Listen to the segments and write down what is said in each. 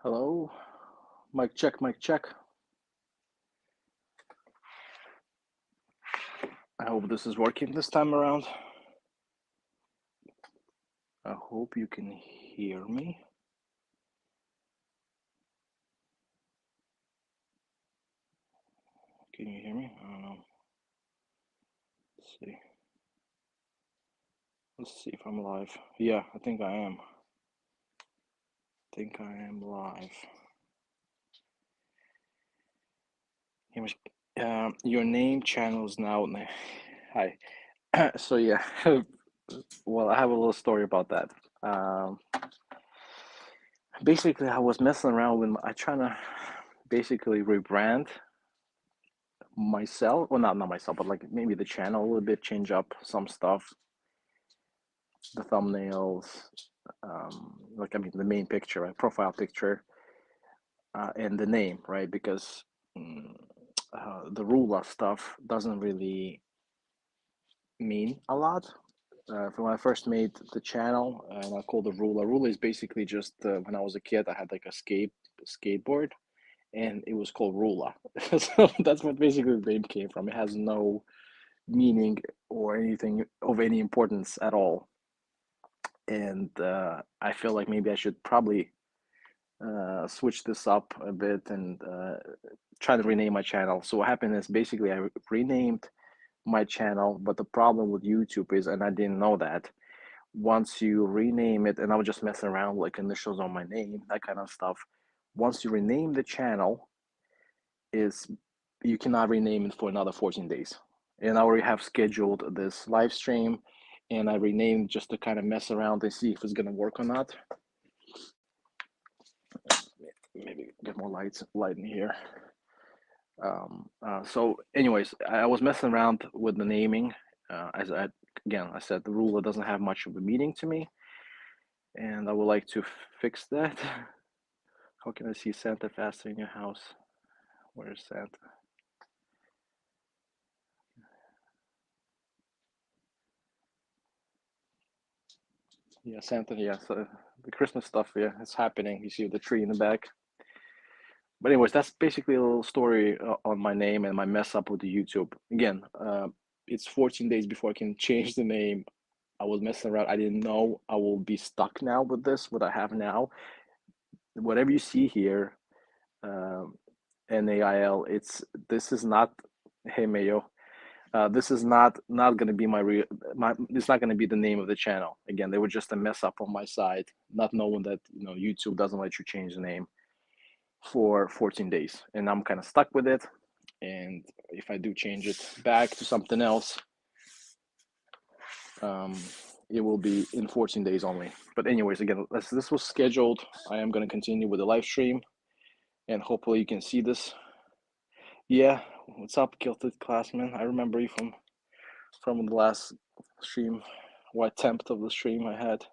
Hello, mic check, mic check. I hope this is working this time around. I hope you can hear me. Can you hear me? I don't know. Let's see. Let's see if I'm live. Yeah, I think I am. I think I am live. Your name channel is now. Hi. So yeah, well, I have a little story about that. Um, Basically, I was messing around with. I trying to basically rebrand myself. Well, not myself, but like maybe the channel a little bit, change up some stuff, the thumbnails, like I mean the main picture, right, profile picture, and the name, right? Because the Rula stuff doesn't really mean a lot. When I first made the channel, and I called it Rula. Rula is basically just when I was a kid, I had like a skateboard, and it was called Rula. So that's what basically the name came from. It has no meaning or anything of any importance at all. And I feel like maybe I should probably switch this up a bit and try to rename my channel. So what happened is basically I renamed my channel, but the problem with YouTube is, and I didn't know that, once you rename it, and I was just messing around like initials on my name, that kind of stuff. Once you rename the channel, is you cannot rename it for another 14 days. And I already have scheduled this live stream, and I renamed just to kind of mess around and see if it's gonna work or not. Maybe get more light in here. So anyways, I was messing around with the naming. As I said, the ruler doesn't have much of a meaning to me, and I would like to fix that. How can I see Santa faster in your house? Where's Santa? Yeah, Santa. Yeah, so the Christmas stuff. Yeah, it's happening. You see the tree in the back. But anyways, that's basically a little story on my name and my mess up with the YouTube. Again, it's 14 days before I can change the name. I was messing around. I didn't know I will be stuck now with this, what I have now. Whatever you see here, um, NAIL, this is not, hey Mayo, this is not going to be it's not going to be the name of the channel. Again, they were just a mess up on my side, not knowing that, YouTube doesn't let you change the name for 14 days. And I'm kind of stuck with it. And if I do change it back to something else, um, it will be in 14 days only. But anyways, again, this was scheduled. I am going to continue with the live stream, and hopefully you can see this. Yeah, what's up, Kilted Classman? I remember you from the last stream, what attempt of the stream I had.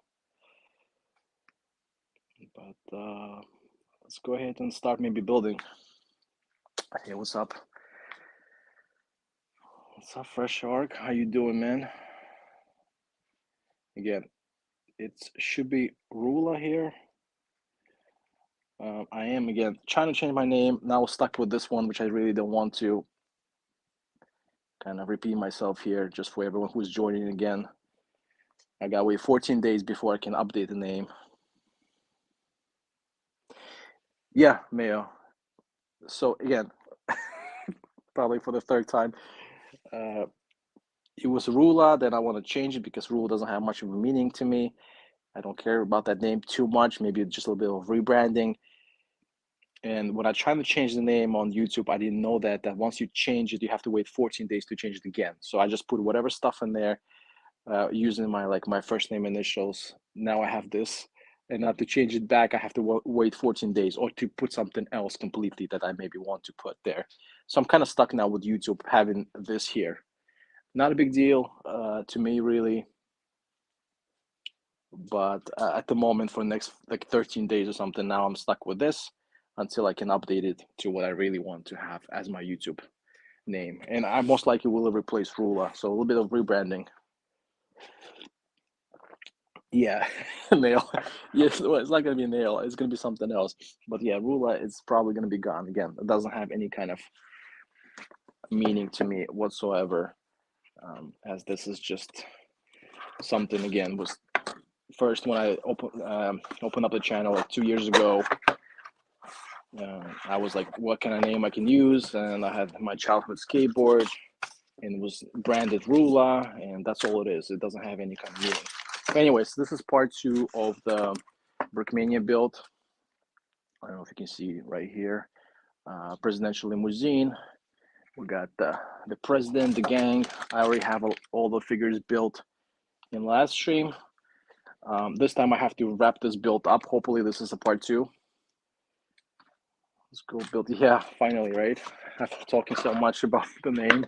But let's go ahead and start maybe building. Hey, what's up? What's up, Fresh Shark? How you doing, man? Again, it should be Rula here. I am, again, trying to change my name. Now stuck with this one, which I really don't want to kind of repeat myself here just for everyone who's joining again. I gotta wait 14 days before I can update the name. Yeah, Mayo. So again, probably for the third time, it was Rula. Then I want to change it because Rula doesn't have much of a meaning to me. I don't care about that name too much. Maybe just a little bit of rebranding. And when I tried to change the name on YouTube, I didn't know that once you change it, you have to wait 14 days to change it again. So I just put whatever stuff in there, using my first name initials. Now I have this, and now to change it back, I have to wait 14 days, or to put something else completely that I maybe want to put there. So I'm kind of stuck now with YouTube having this here. Not a big deal to me, really. But at the moment, for the next like 13 days or something, now I'm stuck with this until I can update it to what I really want to have as my YouTube name. And I most likely will replace Rula. So a little bit of rebranding. Yeah, nail. Yes, well, it's not gonna be a nail. It's gonna be something else. But yeah, Rula is probably gonna be gone again. It doesn't have any kind of meaning to me whatsoever. As this is just something again was first when I opened up the channel like 2 years ago. I was like, what kind of name I can use? And I had my childhood skateboard and it was branded Rula, and that's all it is. It doesn't have any kind of meaning. But anyways, this is part 2 of the Brickmania build. I don't know if you can see right here. Presidential limousine. We got the president, the gang. I already have all the figures built in last stream. This time I have to wrap this build up. Hopefully this is a part 2. Let's go build. Yeah, finally, right? After talking so much about the name.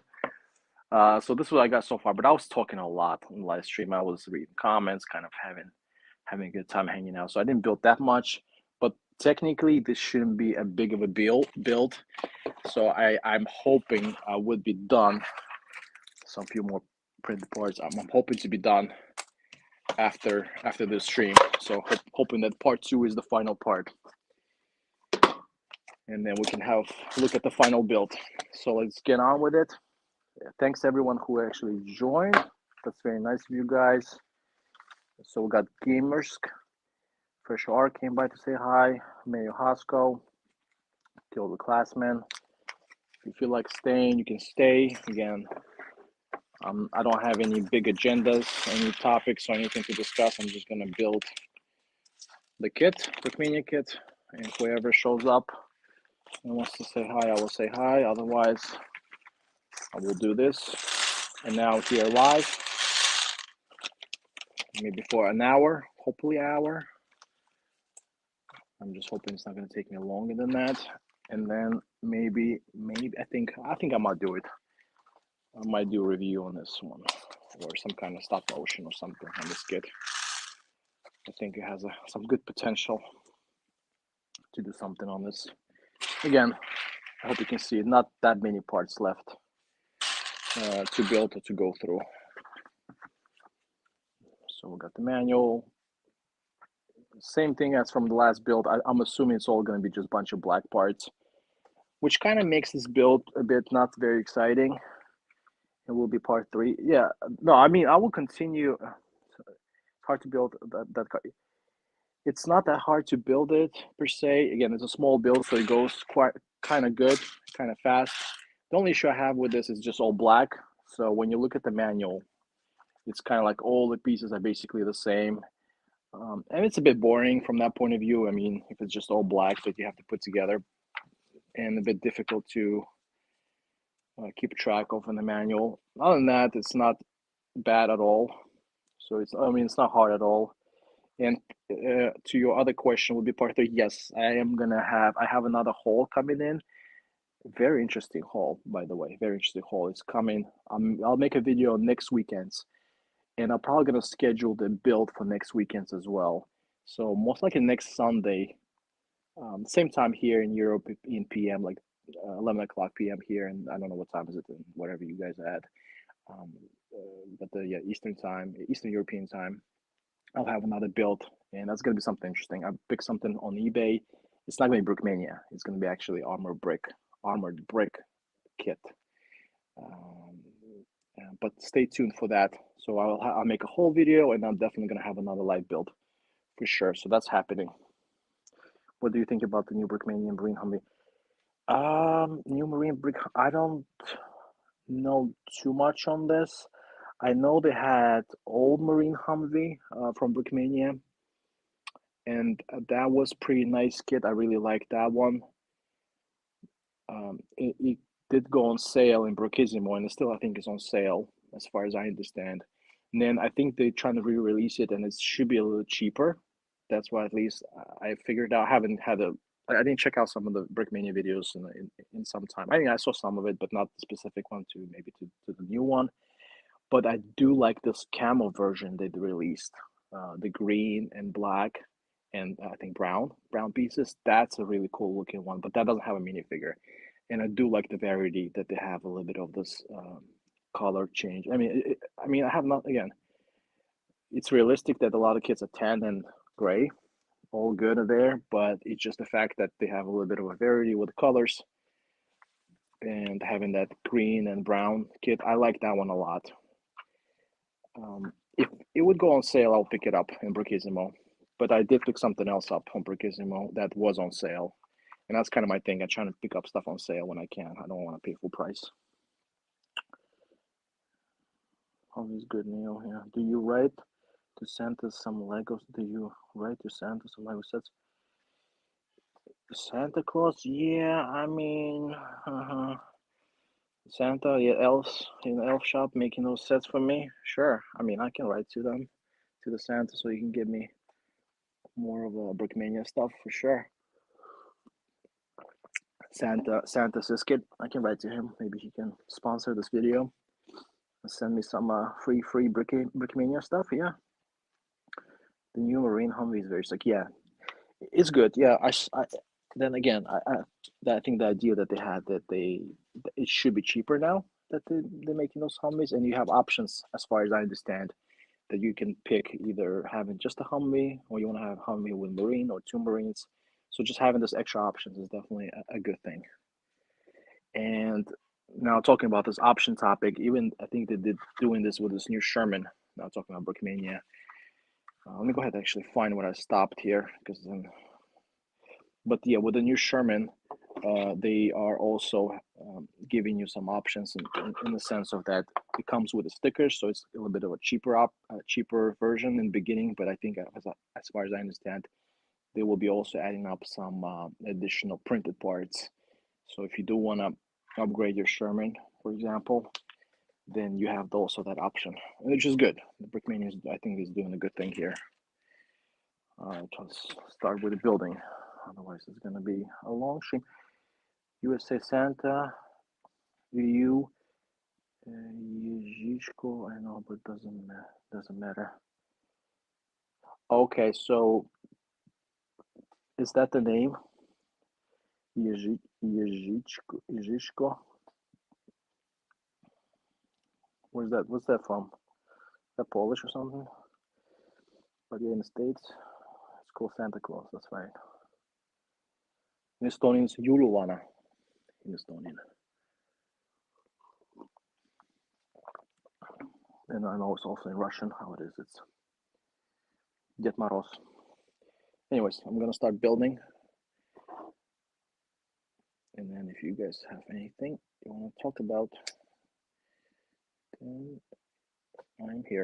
So this is what I got so far, but I was talking a lot in the live stream. I was reading comments, kind of having a good time hanging out. So I didn't build that much, but technically this shouldn't be a big of a build. So I'm hoping I would be done. Some few more printed parts. I'm hoping to be done after this stream. So hoping that part 2 is the final part, and then we can have a look at the final build. So let's get on with it. Thanks everyone who actually joined. That's very nice of you guys. So we got Gamersk, Fresh R came by to say hi. Mayo Hosko, Kill the Classman. If you feel like staying, you can stay. Again, I don't have any big agendas, any topics or anything to discuss. I'm just gonna build the kit, the Brickmania kit, and whoever shows up and wants to say hi, I will say hi. Otherwise, I will do this. And now here live, maybe for an hour, hopefully an hour. I'm just hoping it's not going to take me longer than that. And then maybe I think I might do it. I might do a review on this one or some kind of stop motion or something on this kit. I think it has some good potential to do something on this. Again, I hope you can see not that many parts left to build or to go through. So we got the manual. Same thing as from the last build. I'm assuming it's all going to be just a bunch of black parts, which kind of makes this build a bit not very exciting. It will be part 3. Yeah, no, I mean, I will continue. It's hard to build that car. It's not that hard to build it per se. Again, it's a small build, so it goes quite kind of good, kind of fast. The only issue I have with this is just all black. So when you look at the manual, it's kind of like all the pieces are basically the same. And it's a bit boring from that point of view. I mean, if it's just all black that you have to put together, and a bit difficult to keep track of in the manual. Other than that, it's not bad at all. So it's not hard at all. And to your other question, would be part 3. Yes, I have another haul coming in. Very interesting haul, by the way. Very interesting haul. It's coming. I'll make a video next weekends, and I'm probably gonna schedule the build for next weekends as well. So most likely next Sunday, same time here in Europe in PM, like 11 o'clock PM here, and I don't know what time is it in whatever you guys are at. Um, but yeah, Eastern European time. I'll have another build, and that's gonna be something interesting. I picked something on eBay. It's not gonna be Brickmania. It's gonna be actually armored brick kit. Um, but stay tuned for that. So I'll make a whole video, and I'm definitely gonna have another live build for sure. So that's happening. What do you think about the new Brickmania Marine Humvee? New Marine Brick. I don't know too much on this. I know they had old Marine Humvee from Brickmania, and that was pretty nice kit. I really liked that one. It did go on sale in Brookissimo, and it still I think is on sale as far as I understand. And then I think they're trying to re-release it, and it should be a little cheaper. That's why at least I figured out. I didn't check out some of the Brickmania videos in some time. I mean, I saw some of it, but not the specific one to the new one. But I do like this camo version they released, the green and black, and I think brown pieces. That's a really cool looking one, but that doesn't have a minifigure. And I do like the variety that they have a little bit of this color change. I mean, I have not again. it's realistic that a lot of kids are tan and gray, all good in there, but it's just the fact that they have a little bit of a variety with the colors and having that green and brown kit. I like that one a lot. If it would go on sale, I'll pick it up in Brickissimo. But I did pick something else up on Brickissimo that was on sale. And that's kind of my thing. I'm trying to pick up stuff on sale when I can. I don't want to pay full price. Always good, Neil. Yeah. Do you write to Santa some Legos? Do you write to Santa some Lego sets? Santa Claus? Yeah, I mean, Santa, yeah, elves in the elf shop making those sets for me. Sure. I mean, I can write to them, to the Santa, so you can give me more of a Brickmania stuff for sure. Santa Siskit, I can write to him. Maybe he can sponsor this video and send me some free Brickmania stuff. Yeah. The new Marine Humvee is very sick. Yeah, it's good. Yeah, then again, I think the idea that they had that it should be cheaper now that they're making those Humvees, and you have options as far as I understand that you can pick either having just a Humvee or you want to have Humvee with Marine or two Marines. So just having those extra options is definitely a good thing. And now talking about this option topic, even I think they did doing this with this new Sherman. Now talking about Brickmania. Let me go ahead and actually find where I stopped here, because then. But yeah, with the new Sherman, they are also giving you some options in the sense of that it comes with a sticker, so it's a little bit of a cheaper version in the beginning. But I think as far as I understand, they will be also adding up some additional printed parts. So if you do want to upgrade your Sherman, for example, then you have also that option, which is good. The Brickmania, I think, is doing a good thing here. Let's start with the building. Otherwise, it's going to be a long stream. USA Santa, EU, Yezhishko, I know, but doesn't matter. Okay, so is that the name? Yezhishko? Where's that? What's that from? Is that Polish or something? But yeah, in the States, it's called Santa Claus. That's right. In Estonian, it's Jõuluvana. In Estonian. And I know it's also in Russian how it is. It's Ded Moroz. Anyways, I'm gonna start building. And then if you guys have anything you want to talk about, then I'm here.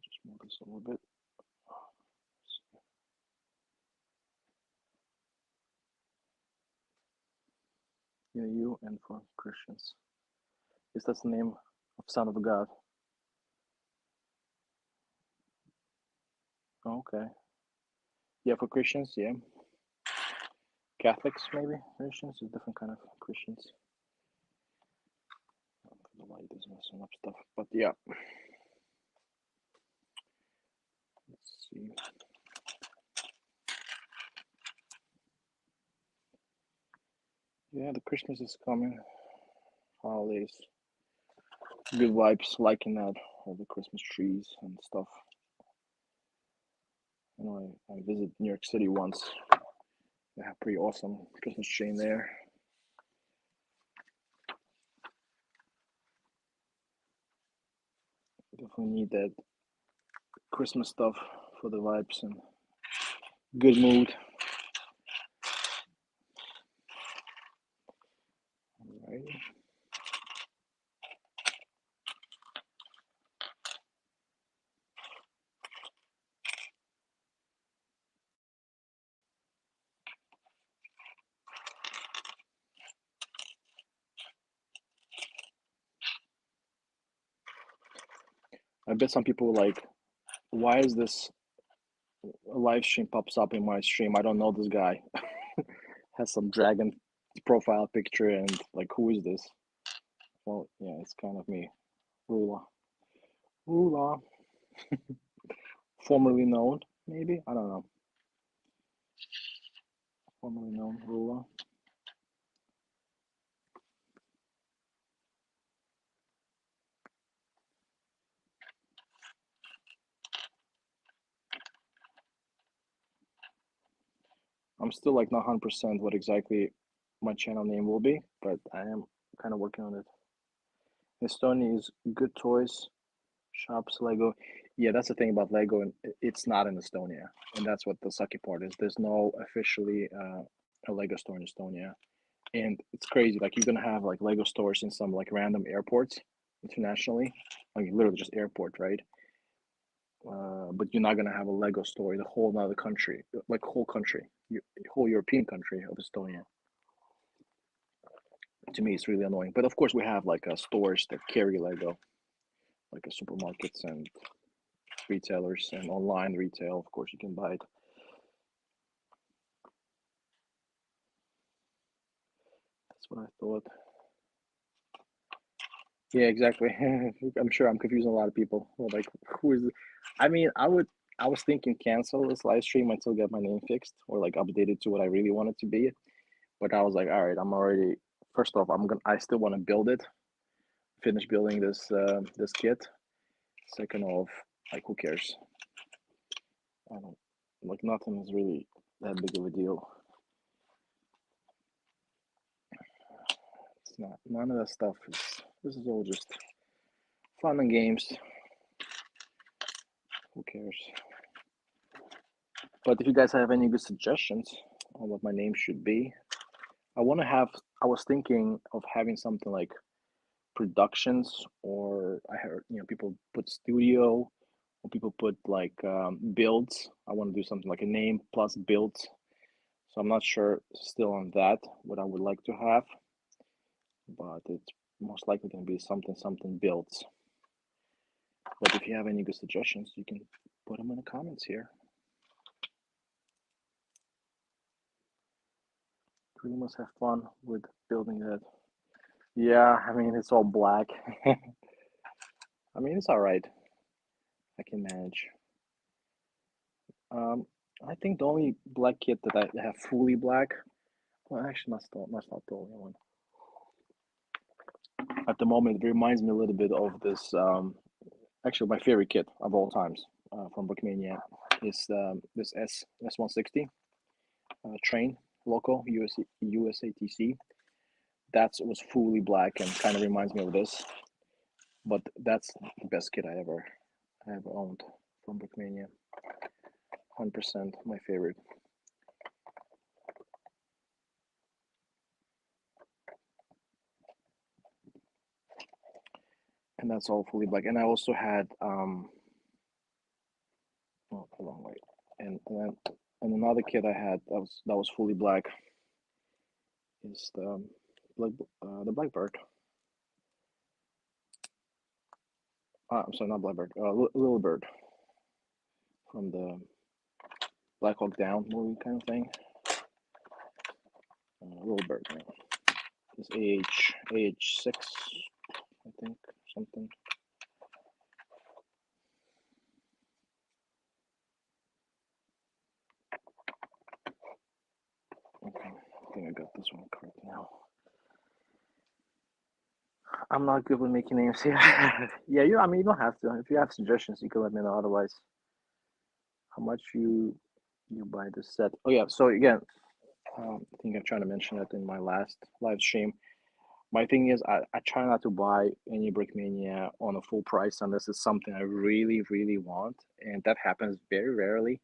Just move this a little bit. Yeah, you and for Christians. Is that the name of Son of God? Okay. Yeah, for Christians, yeah. Catholics, maybe. Christians, a different kind of Christians. The light is messing up stuff, but yeah. Let's see. Yeah, the Christmas is coming. Holidays. Good vibes, liking that. All the Christmas trees and stuff. You know, I visited New York City once. They have pretty awesome Christmas tree in there. Definitely need that Christmas stuff for the vibes and good mood. Alright. I bet some people were like, why is this live stream pops up in my stream? I don't know this guy. Has some dragon profile picture and like, who is this? Well, yeah, it's kind of me. Rula. Rula. Formerly known, maybe? I don't know. formerly known ruler. I'm still like not 100% what exactly my channel name will be, but I am kind of working on it. Estonia is good toys, shops, Lego. Yeah, that's the thing about Lego, and it's not in Estonia, and that's what the sucky part is. There's no officially a Lego store in Estonia, and it's crazy. Like you're gonna have like Lego stores in some like random airports internationally, like literally just airport, right? But you're not gonna have a Lego store in a whole another country, like whole country, whole European country of Estonia. To me, it's really annoying. But of course, we have like stores that carry Lego, like supermarkets and retailers and online retail. Of course, you can buy it. That's what I thought. Yeah, exactly. I'm sure I'm confusing a lot of people. Well, like, who is? I mean, I was thinking cancel this live stream until I get my name fixed or like updated to what I really want it to be. But I was like, all right, I'm already. First off, I still want to build it, finish building this kit. Second off, like, who cares? I don't like nothing is really that big of a deal. It's not. None of that stuff is. This is all just fun and games. Who cares? But if you guys have any good suggestions on what my name should be, I want to have. I was thinking of having something like productions, or I heard people put studio, or people put like builds. I want to do something like a name plus builds. So I'm not sure still on that what I would like to have, but it's most likely going to be something builds. But if you have any good suggestions, you can put them in the comments here. We must have fun with building that. Yeah, I mean it's all black. I mean it's all right. I can manage. Um, I think the only black kit that I have fully black. Well, actually, that's not the only one. At the moment, it reminds me a little bit of this. Actually, my favorite kit of all times from Brickmania is this S160 train loco USATC. That was fully black and kind of reminds me of this. But that's the best kit I ever owned from Brickmania. 100% my favorite. And that's all fully black. And I also had oh, hold on, wait, and another kit I had that was fully black is the Blackbird. I'm sorry, not Blackbird. Little Bird from the Black Hawk Down movie kind of thing. Little Bird. Yeah. It's AH6, I think, something. Okay, I think I got this one correct now. I'm not good with making names here. Yeah, I mean, you don't have to. If you have suggestions, you can let me know. Otherwise, how much you buy this set? Oh yeah. So again, I think I'm trying to mention it in my last live stream. My thing is, I try not to buy any Brickmania on a full price unless it's something I really, really want, and that happens very rarely.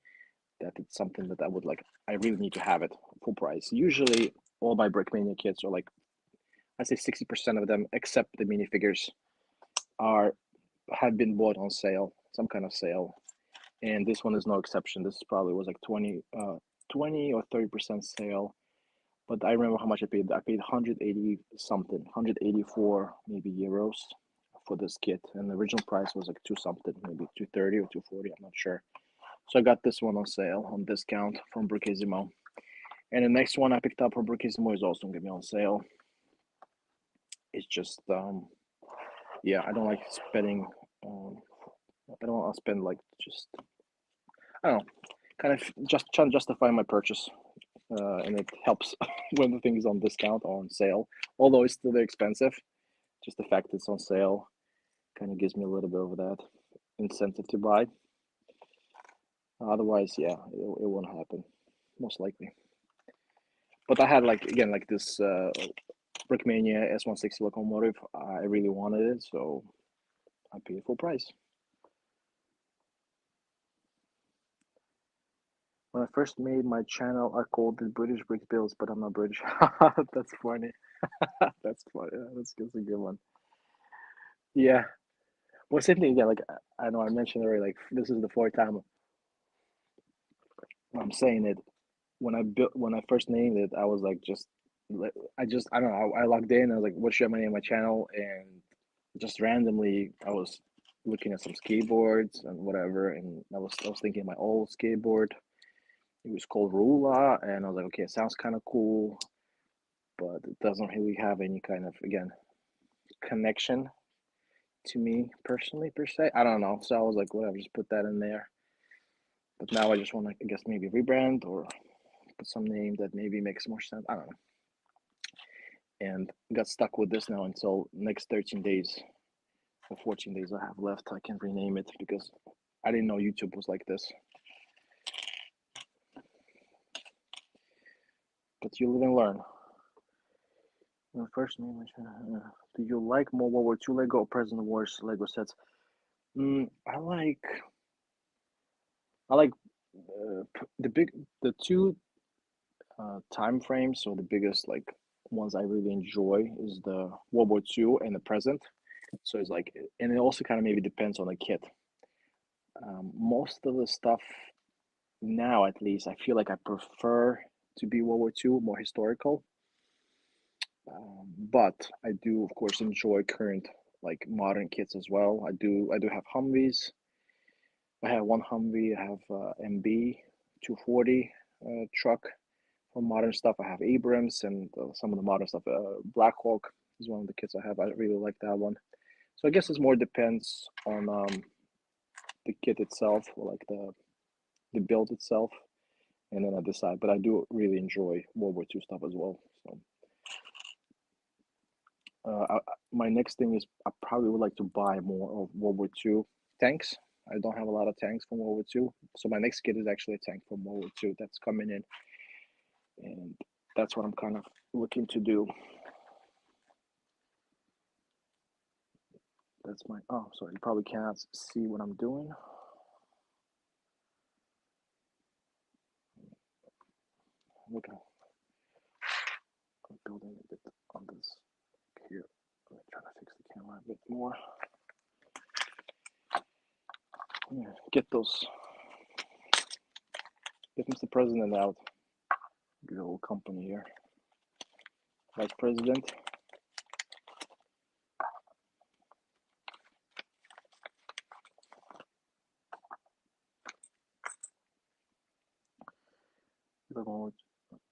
That it's something that I would like. I really need to have it full price. Usually, all my Brickmania kits are like, I say 60% of them, except the minifigures, are have been bought on sale, some kind of sale, and this one is no exception. This probably was like 20 or 30% sale. But I remember how much I paid. I paid 180 something, 184 maybe euros for this kit, and the original price was like two something, maybe 230 or 240. I'm not sure. So I got this one on sale on discount from Brickisimo, and the next one I picked up from Brickisimo is also gonna be on sale. It's just yeah, I don't like spending. I don't want to spend like just I don't know, kind of just trying to justify my purchase and it helps when the thing is on discount or on sale. Although it's still very expensive, just the fact it's on sale kind of gives me a little bit of that incentive to buy. Otherwise, yeah, it won't happen, most likely. But I had again this Brickmania S160 locomotive. I really wanted it, so I paid full price. When I first made my channel, I called it British Brick Builds, but I'm not British. That's funny. That's funny. That's a good one. Yeah. Well, same thing again. I know I mentioned already. This is the fourth time I'm saying it. When I first named it, I was I don't know. I logged in. I was like, what should I name my channel? And just randomly, I was looking at some skateboards and whatever, and I was thinking of my old skateboard. It was called Rula, and I was like, okay, it sounds kind of cool, but it doesn't really have any kind of, again, connection to me personally per se. I don't know. So I was like, whatever, just put that in there. But now I just want to, I guess, maybe rebrand or put some name that maybe makes more sense. I don't know. And got stuck with this now until next 13 days or 14 days I have left. I can rename it because I didn't know YouTube was like this. But you live and learn. First name, do you like more World War II Lego or Present Wars Lego sets? I like the two time frames. So the biggest ones I really enjoy is the World War II and the present. So it's and it also kind of maybe depends on the kit. Most of the stuff now, at least, I feel like I prefer to be World War II, more historical. But I do, of course, enjoy current modern kits as well. I do have Humvees. I have one Humvee. I have MB 240 truck for modern stuff. I have Abrams and some of the modern stuff. Black Hawk is one of the kits I have. I really like that one. So I guess it more depends on the kit itself, or the build itself, and then I decide. But I do really enjoy World War II stuff as well. So my next thing is I probably would like to buy more of World War II tanks. I don't have a lot of tanks from World War II, so my next kit is actually a tank from World War II that's coming in, and that's what I'm kind of looking to do. That's my, oh, sorry, you probably cannot see what I'm doing. Okay, I'm building a bit on this here. I'm trying to fix the camera a bit more. Yeah, get Mr. President out. Good old company here. Vice President.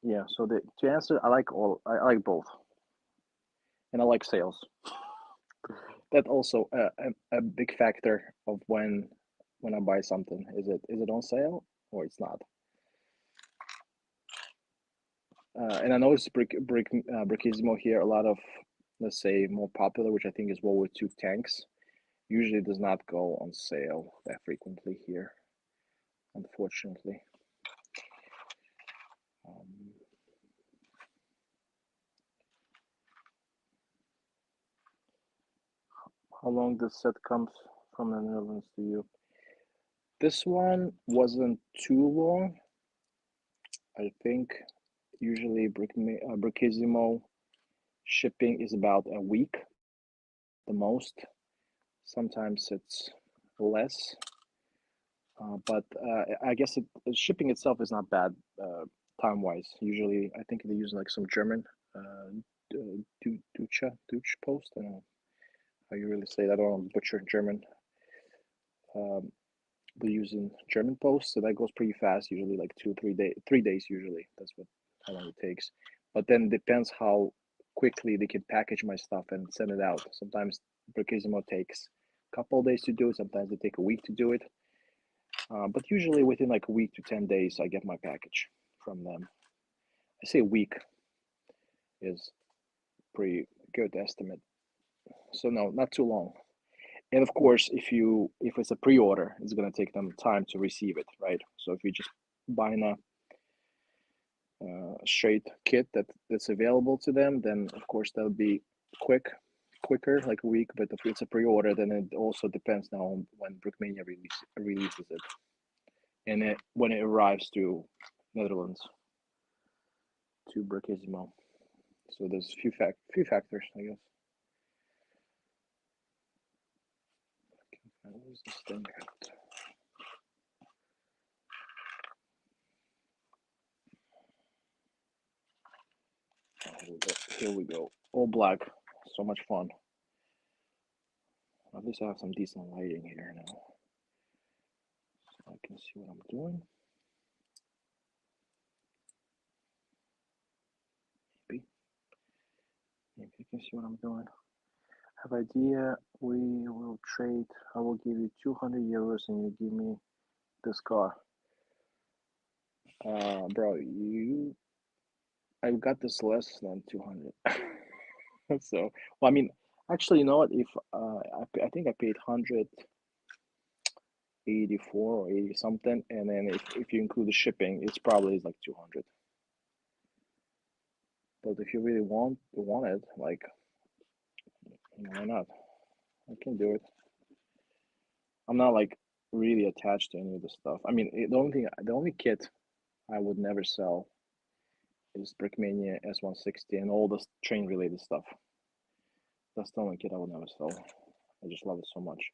Yeah, so to answer, I like both, and I like sales. That's also a big factor of when I buy something. Is it on sale or it's not? And I know it's Brickismo here. A lot of, let's say, more popular, which I think is World War II tanks, usually does not go on sale that frequently here, unfortunately. How long this set comes from the Netherlands to you? This one wasn't too long. I think usually Brickismo shipping is about a week, the most. Sometimes it's less, but I guess shipping itself is not bad time-wise. Usually, I think they use some German Deutsche Post. I don't know how you really say that. I don't want to butcher German. They're using German Post, so that goes pretty fast. Usually, 3 days. Usually, that's how long it takes. But then depends how quickly they can package my stuff and send it out. Sometimes Brickismo takes a couple of days to do it. Sometimes they take a week to do it. But usually within a week to 10 days, I get my package from them. I say a week is pretty good estimate. So no, not too long. And of course, if it's a pre-order, it's gonna take them time to receive it, right? So if you just buying a straight kit that's available to them, then of course that would be quicker, like a week. But if it's a pre-order, then it also depends now on when Brickmania releases it, and when it arrives to Netherlands, to Brickismo. So there's few factors, I guess. Where's this thing at? Here we go. All black. So much fun. At least I have some decent lighting here now, so I can see what I'm doing. Maybe you can see what I'm doing. Have idea. We will trade. I will give you 200 euros and you give me this car. Bro, I got this less than 200. So, well, I mean, actually, you know what? If I think I paid 184 or 80 something, and then if you include the shipping, it's probably like 200. But if you really want it, like, why not? I can do it. I'm not like really attached to any of the stuff. I mean, the only kit I would never sell is Brickmania S160 and all this train related stuff. That's the only kit I would never sell. I just love it so much.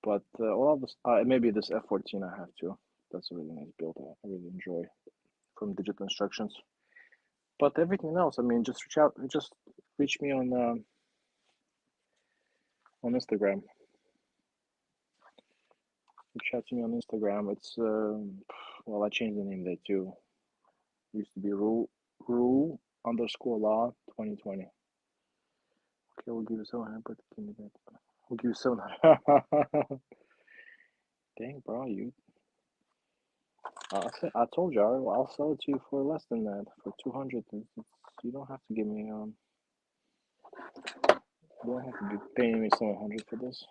But all of this, maybe this F14 I have to. That's a really nice build. I really enjoy from Digital Instructions. But everything else, I mean, just reach me on Instagram. Reach out to me on Instagram. It's well, I changed the name there too. It used to be rule_law 2020. Okay, we'll give you 700, but give me that. We'll give you 700. Dang, bro, you. I told you I'll sell it to you for less than that, for 200. You don't have to give me you don't have to be paying me 700 for this.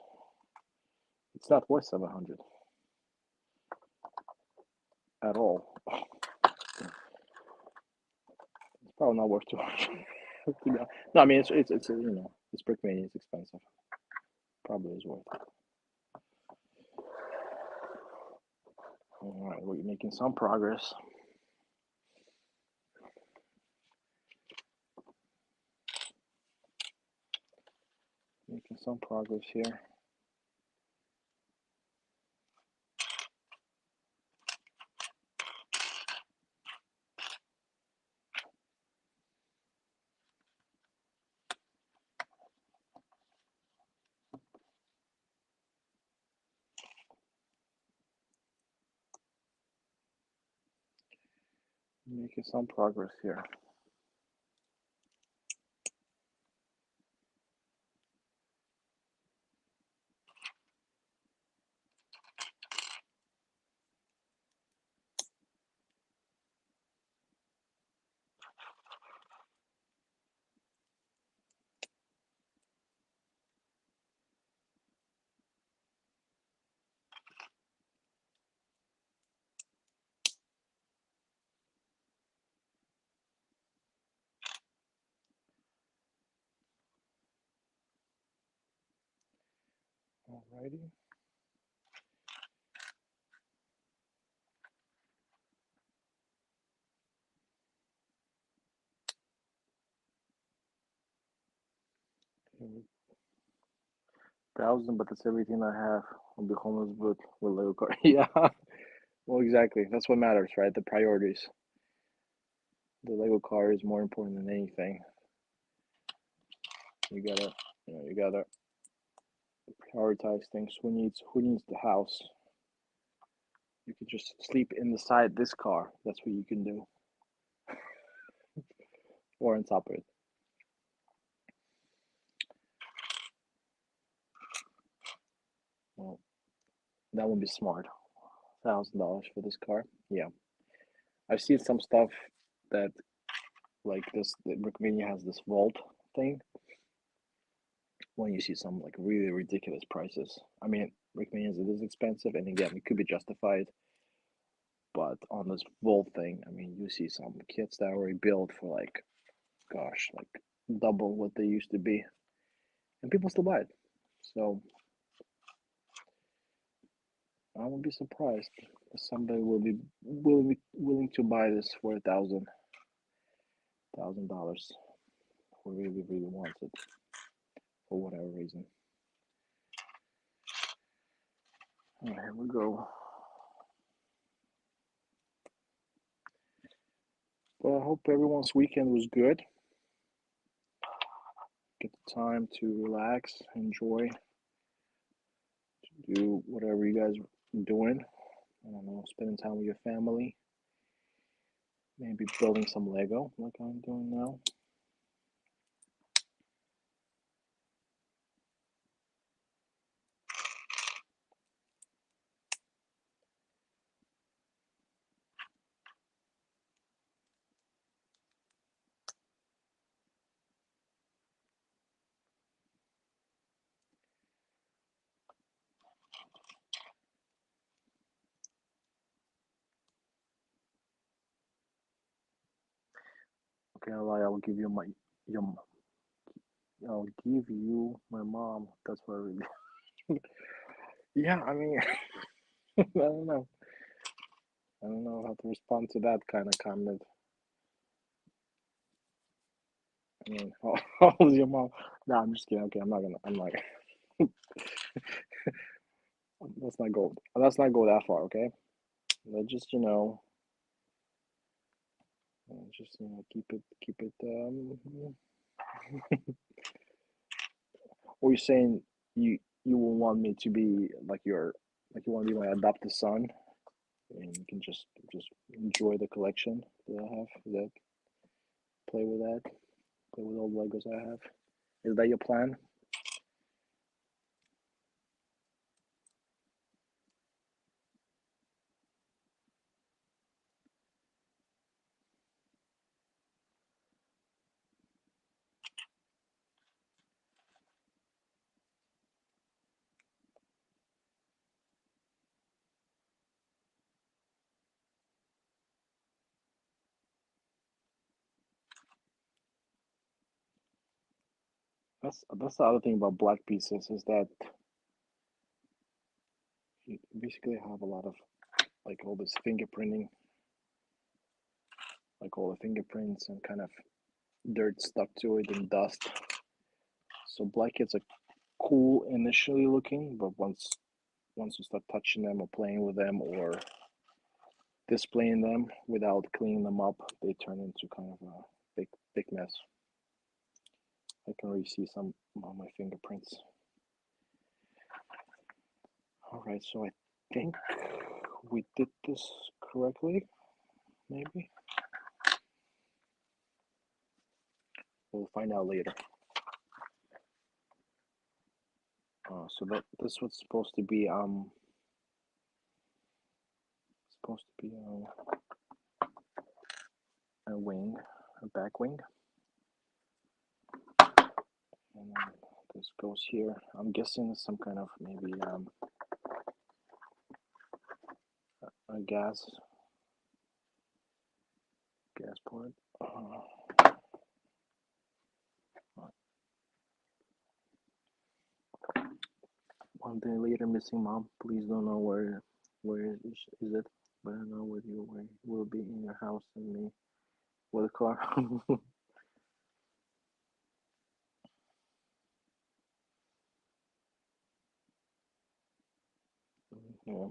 It's not worth 700 at all. It's probably not worth 200. No, I mean it's it's Brickmania. It's expensive. Probably is worth it. All right, we're making some progress. Making some progress here. Making some progress here. Alrighty. Thousand, but that's everything I have. I'll be homeless with Lego car. Yeah. Well, exactly. That's what matters, right? The priorities. The Lego car is more important than anything. You gotta prioritize things. Who needs the house? You could just sleep inside this car. That's what you can do, or on top of it. Well, that would be smart. $1,000 for this car. Yeah, I've seen some stuff that like this, the Brickmania has this vault thing. When you see some like really ridiculous prices, I mean, Brickmania it is expensive, and again, it could be justified. But on this vault thing, I mean, you see some kits that already built for like, gosh, like double what they used to be, and people still buy it. So I won't be surprised if somebody will be willing to buy this for $1,000, who really wants it for whatever reason. All right, here we go. Well, I hope everyone's weekend was good. Get the time to relax, enjoy, do whatever you guys are doing. I don't know, spending time with your family, maybe building some Lego like I'm doing now. Okay, I'll give you your I'll give you my mom. That's what I really. Yeah, I mean, I don't know. I don't know how to respond to that kind of comment. I mean, how old is your mom? No, I'm just kidding. Okay, I'm not gonna. I'm not. Let's not go. Let's not go that far. Okay. Let's just just keep it. Or you saying you will want me to be like you want to be my adopted son, and you can just enjoy the collection that I have. Is that play with that? Play with all the Legos I have. Is that your plan? That's the other thing about black pieces is that you basically have a lot of like all this fingerprinting, like all the fingerprints and kind of dirt stuck to it and dust. So black kits are cool initially looking, but once you start touching them or playing with them or displaying them without cleaning them up, they turn into kind of a big mess. I can already see some of my fingerprints. All right, so I think we did this correctly, maybe. We'll find out later. So this was supposed to be a wing, a back wing, and then this goes here. I'm guessing it's some kind of maybe a gas port. One day later, missing mom. Please don't know where is it, but I know where you will be in your house and me with a car. Yeah.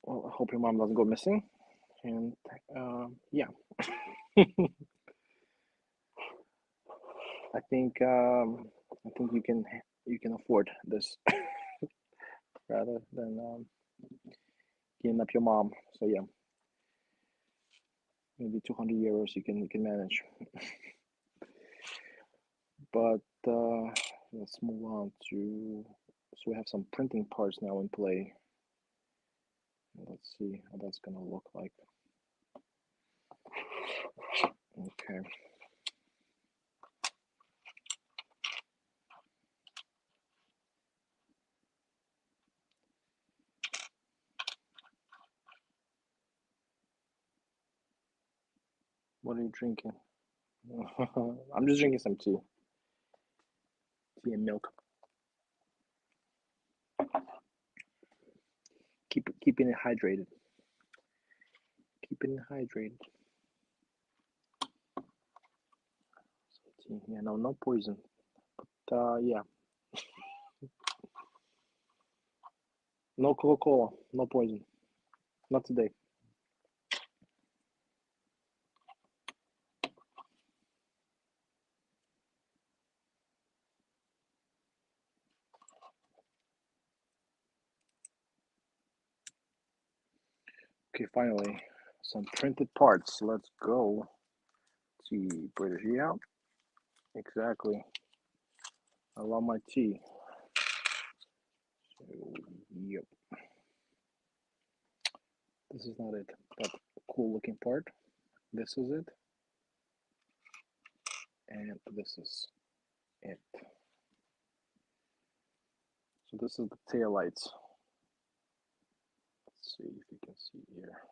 Well, I hope your mom doesn't go missing. And yeah, I think you can afford this rather than getting up your mom. So yeah, maybe 200 euros you can manage. But let's move on to so we have some printing parts now in play. Let's see how that's gonna look like. Okay. What are you drinking? I'm just drinking some tea. Tea and milk. Keeping it hydrated. Keeping it hydrated. So tea. Yeah, no poison. But yeah. No Coca-Cola. No poison. Not today. Okay, finally, some printed parts. Let's go. Tea, British. Yeah, exactly. I love my tea. So, yep. This is not it. That cool looking part. This is it. And this is it. So this is the tail lights. Let's see if you can see here.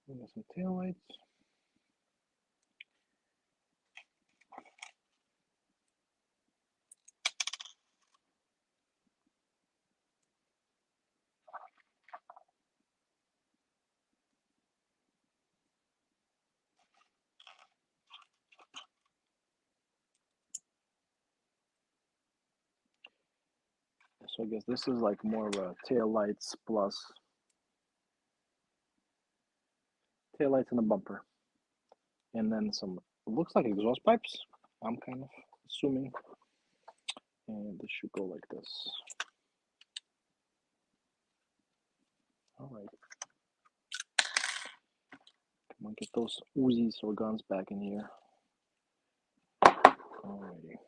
We got some tail lights. So I guess this is like more of a tail lights plus tail lights and a bumper. And then some, looks like exhaust pipes, I'm kind of assuming. And this should go like this. All right. Come on, get those Uzis or guns back in here. Alrighty.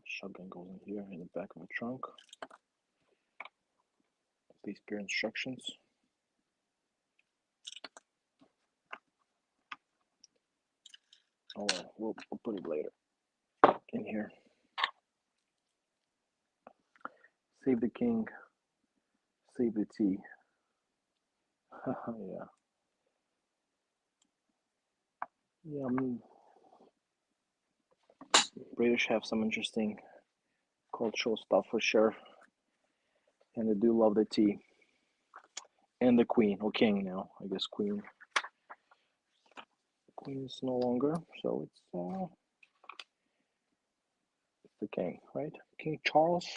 Shotgun goes in here in the back of the trunk. These pair instructions. Oh well, we'll put it later in here. Save the king, save the tea. Yeah. Yeah, British have some interesting cultural stuff for sure. And they do love the tea. And the queen, or king now. I guess queen. Queen is no longer, so it's the king, right? King Charles.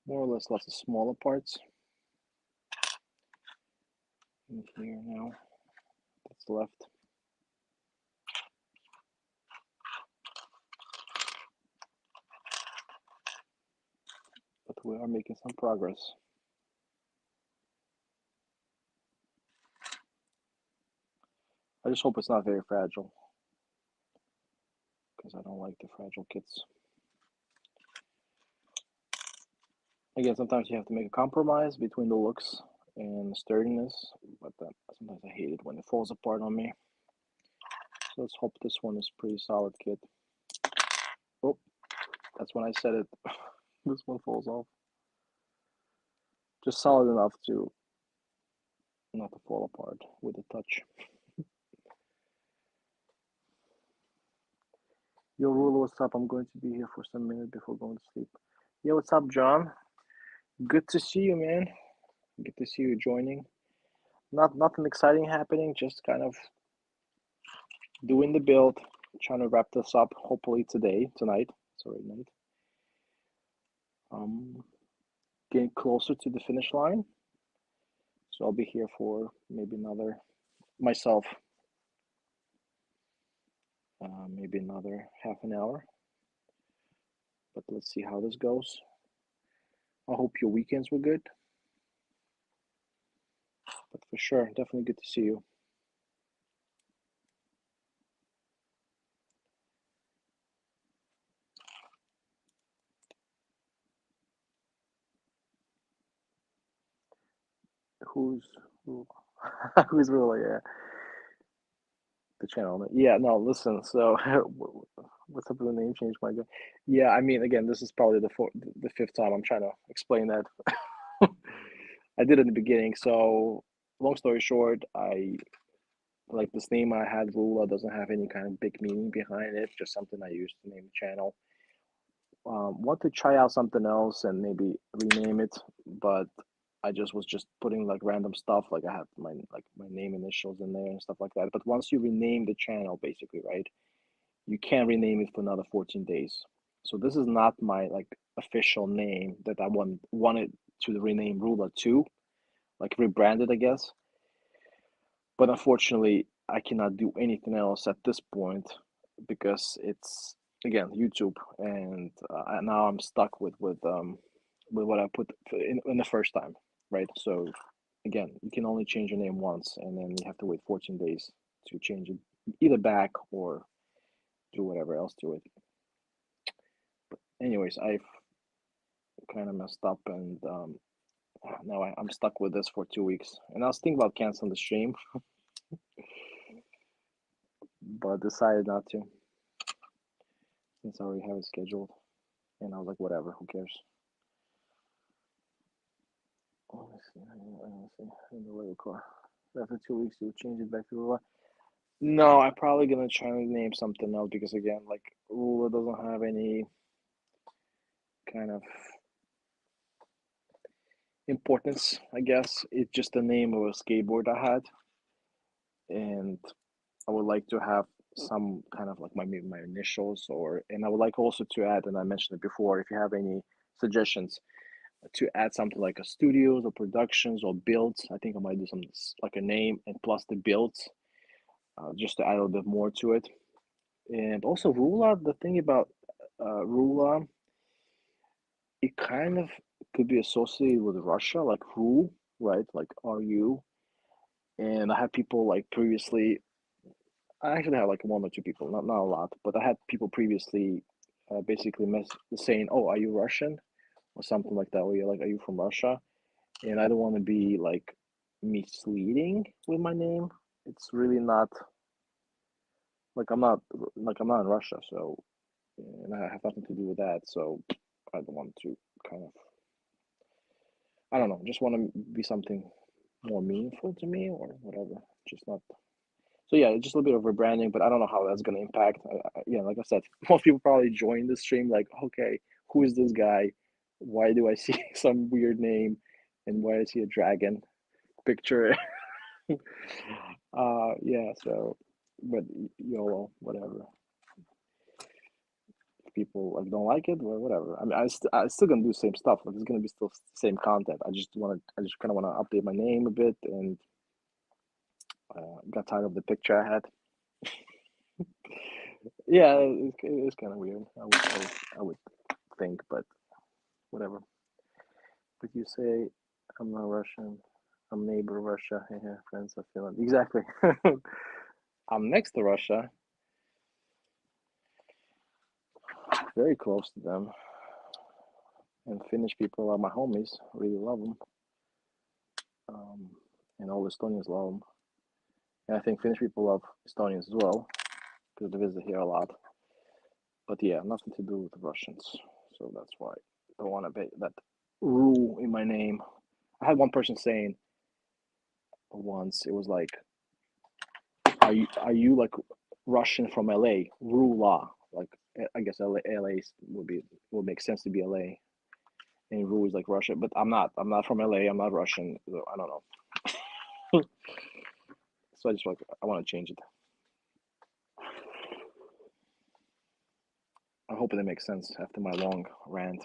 More or less lots of smaller parts in here now. That's left. But we are making some progress. I just hope it's not very fragile, because I don't like the fragile kits. Again, sometimes you have to make a compromise between the looks and the sturdiness, but sometimes I hate it when it falls apart on me. So let's hope this one is pretty solid kit. Oh, that's when I said it. This one falls off. Just solid enough to not to fall apart with a touch. Yo, Rula, what's up? I'm going to be here for some minutes before going to sleep. Yeah, what's up, John? Good to see you, man. Good to see you joining. Nothing exciting happening. Just kind of doing the build, trying to wrap this up. Hopefully tonight. Sorry, night. Um, Getting closer to the finish line. So I'll be here for maybe another myself. Maybe another half an hour. But let's see how this goes. I hope your weekends were good. But for sure, definitely good to see you. Who's who? Who's really the channel? Yeah, no, listen. So, what's up with the name change, my guy? Yeah, I mean, again, this is probably the fifth time I'm trying to explain that. I did in the beginning. So, long story short, I like this name I had. Rula doesn't have any kind of big meaning behind it. Just something I used to name the channel. Want to try out something else and maybe rename it, but I just was just putting like random stuff. Like I had my name initials in there and stuff like that. But once you rename the channel, basically, right, you can't rename it for another 14 days. So this is not my like official name that I wanted to rename Rula to, like rebranded, I guess. But unfortunately, I cannot do anything else at this point because it's again YouTube, and now I'm stuck with what I put in the first time, right? So again, you can only change your name once, and then you have to wait 14 days to change it either back or do whatever else to it. Anyways, I've kind of messed up, and now I'm stuck with this for 2 weeks. And I was thinking about canceling the stream, but decided not to since I already have it scheduled. And I was like, whatever, who cares? Oh, let's see. Let's see. In the little car. After 2 weeks, you'll change it back to Rula. No, I'm probably gonna try to name something else because again, like Rula doesn't have any kind of importance. I guess it's just the name of a skateboard I had, and I would like to have some kind of like my initials or, and I would like also to add, and I mentioned it before, if you have any suggestions to add something like a studios or productions or builds. I think I might do some like a name and plus the builds, just to add a little bit more to it. And also Rula, the thing about Rula, it kind of could be associated with Russia, like Ru, right? Like RU. And I had people like previously, I actually had like one or two people, not a lot, but I had people previously basically saying, "Oh, are you Russian?" or something like that. Or you're like, "Are you from Russia?" And I don't want to be like misleading with my name. It's really not like I'm not in Russia, so and I have nothing to do with that. So I don't want to kind of I don't know, just want to be something more meaningful to me or whatever. Just not. So yeah, just a little bit of rebranding, but I don't know how that's gonna impact. Yeah, like I said, most people probably join the stream like, okay, who is this guy? Why do I see some weird name, and why I see a dragon picture? Yeah, so, but YOLO, whatever. If people like don't like it, well, whatever. I mean, I still gonna do the same stuff. Like, it's gonna be still same content. I just kind of want to update my name a bit, and got tired of the picture I had. Yeah, it's kind of weird. I would think, but whatever. But you say I'm not Russian. I'm neighbor Russia. Yeah, friends of Finland. Exactly. I'm next to Russia, very close to them. And Finnish people are my homies. Really love them. Um, and all Estonians love them. And I think Finnish people love Estonians as well because they visit here a lot. But yeah, nothing to do with the Russians. So that's why I don't want to be that rule in my name. I had one person saying once, it was like, are you like Russian from LA? Rula. Like, I guess LA would make sense to be LA. Any rules like Russia, but I'm not. I'm not from LA. I'm not Russian. So I don't know. So I just like I want to change it. I hope it makes sense after my long rant.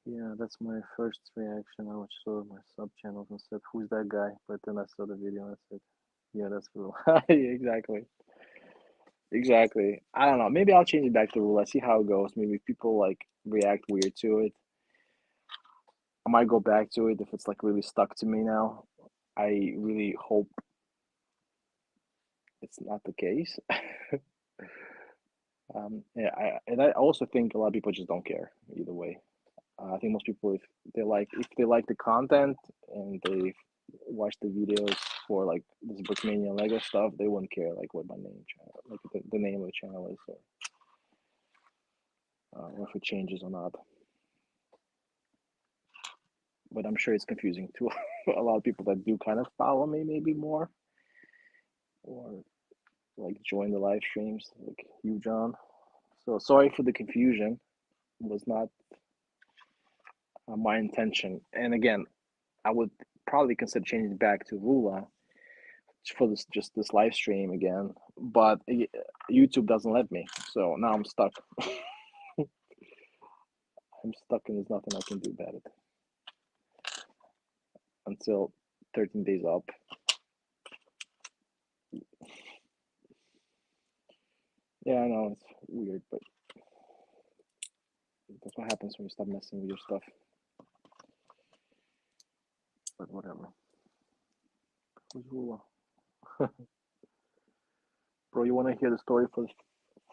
Yeah, that's my first reaction. I watched saw my sub channels and said, "Who's that guy?" But then I saw the video and I said, "Yeah, that's real." Yeah, exactly. Exactly. I don't know. Maybe I'll change it back to rule. Let's see how it goes. Maybe if people like react weird to it, I might go back to it if it's like really stuck to me now. I really hope it's not the case. Yeah, I also think a lot of people just don't care either way. I think most people, if they like the content and they watch the videos for like this Brickmania Lego stuff, they wouldn't care like what my name channel, like the name of the channel is, or if it changes or not. But I'm sure it's confusing to a lot of people that do kind of follow me, maybe more, or like join the live streams, like you, John. So sorry for the confusion. It was not my intention. And again, I would probably consider changing it back to Rula for this live stream again, but YouTube doesn't let me. So now I'm stuck. I'm stuck, and there's nothing I can do about it until 13 days up. Yeah, I know it's weird, but that's what happens when you stop messing with your stuff. But whatever. Who's Rula? Bro, you want to hear the story for the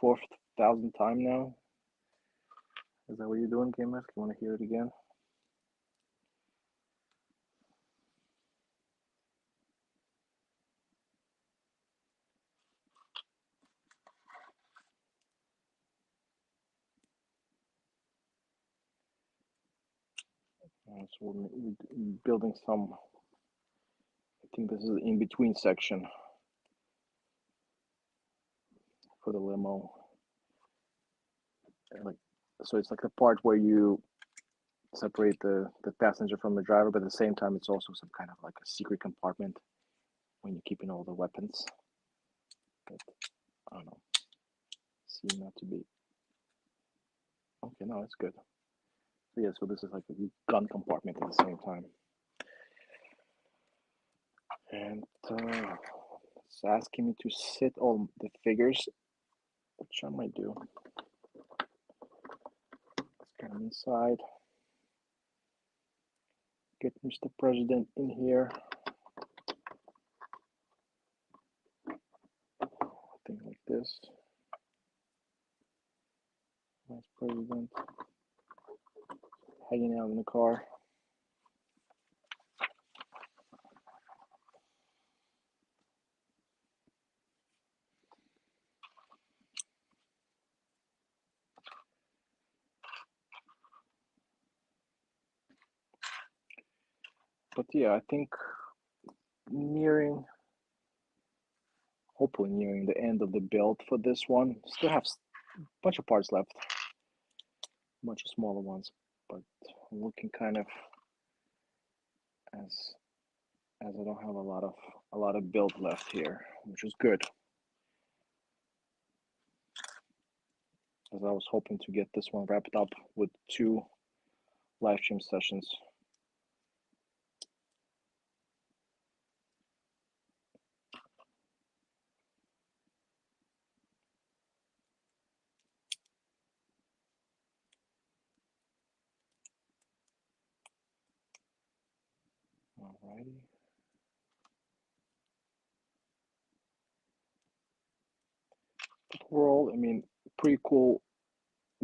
4,000th time now? Is that what you're doing, Gamers? You want to hear it again? So we're building some. I think this is the in between section for the limo. Like, so it's like the part where you separate the passenger from the driver, but at the same time, it's also some kind of like a secret compartment when you're keeping all the weapons. But I don't know. Seem not to be. Okay, no, it's good. So yeah, so this is like a gun compartment at the same time. And it's asking me to sit all the figures, which I might do. Let's get them inside. Get Mr. President in here. Thing like this. Vice President hanging out in the car. But yeah, I think hopefully nearing the end of the build for this one. Still have a bunch of parts left, a bunch of smaller ones, but I'm looking kind of as I don't have a lot of build left here, which is good. As I was hoping to get this one wrapped up with 2 live stream sessions. Alrighty. Overall, I mean, pretty cool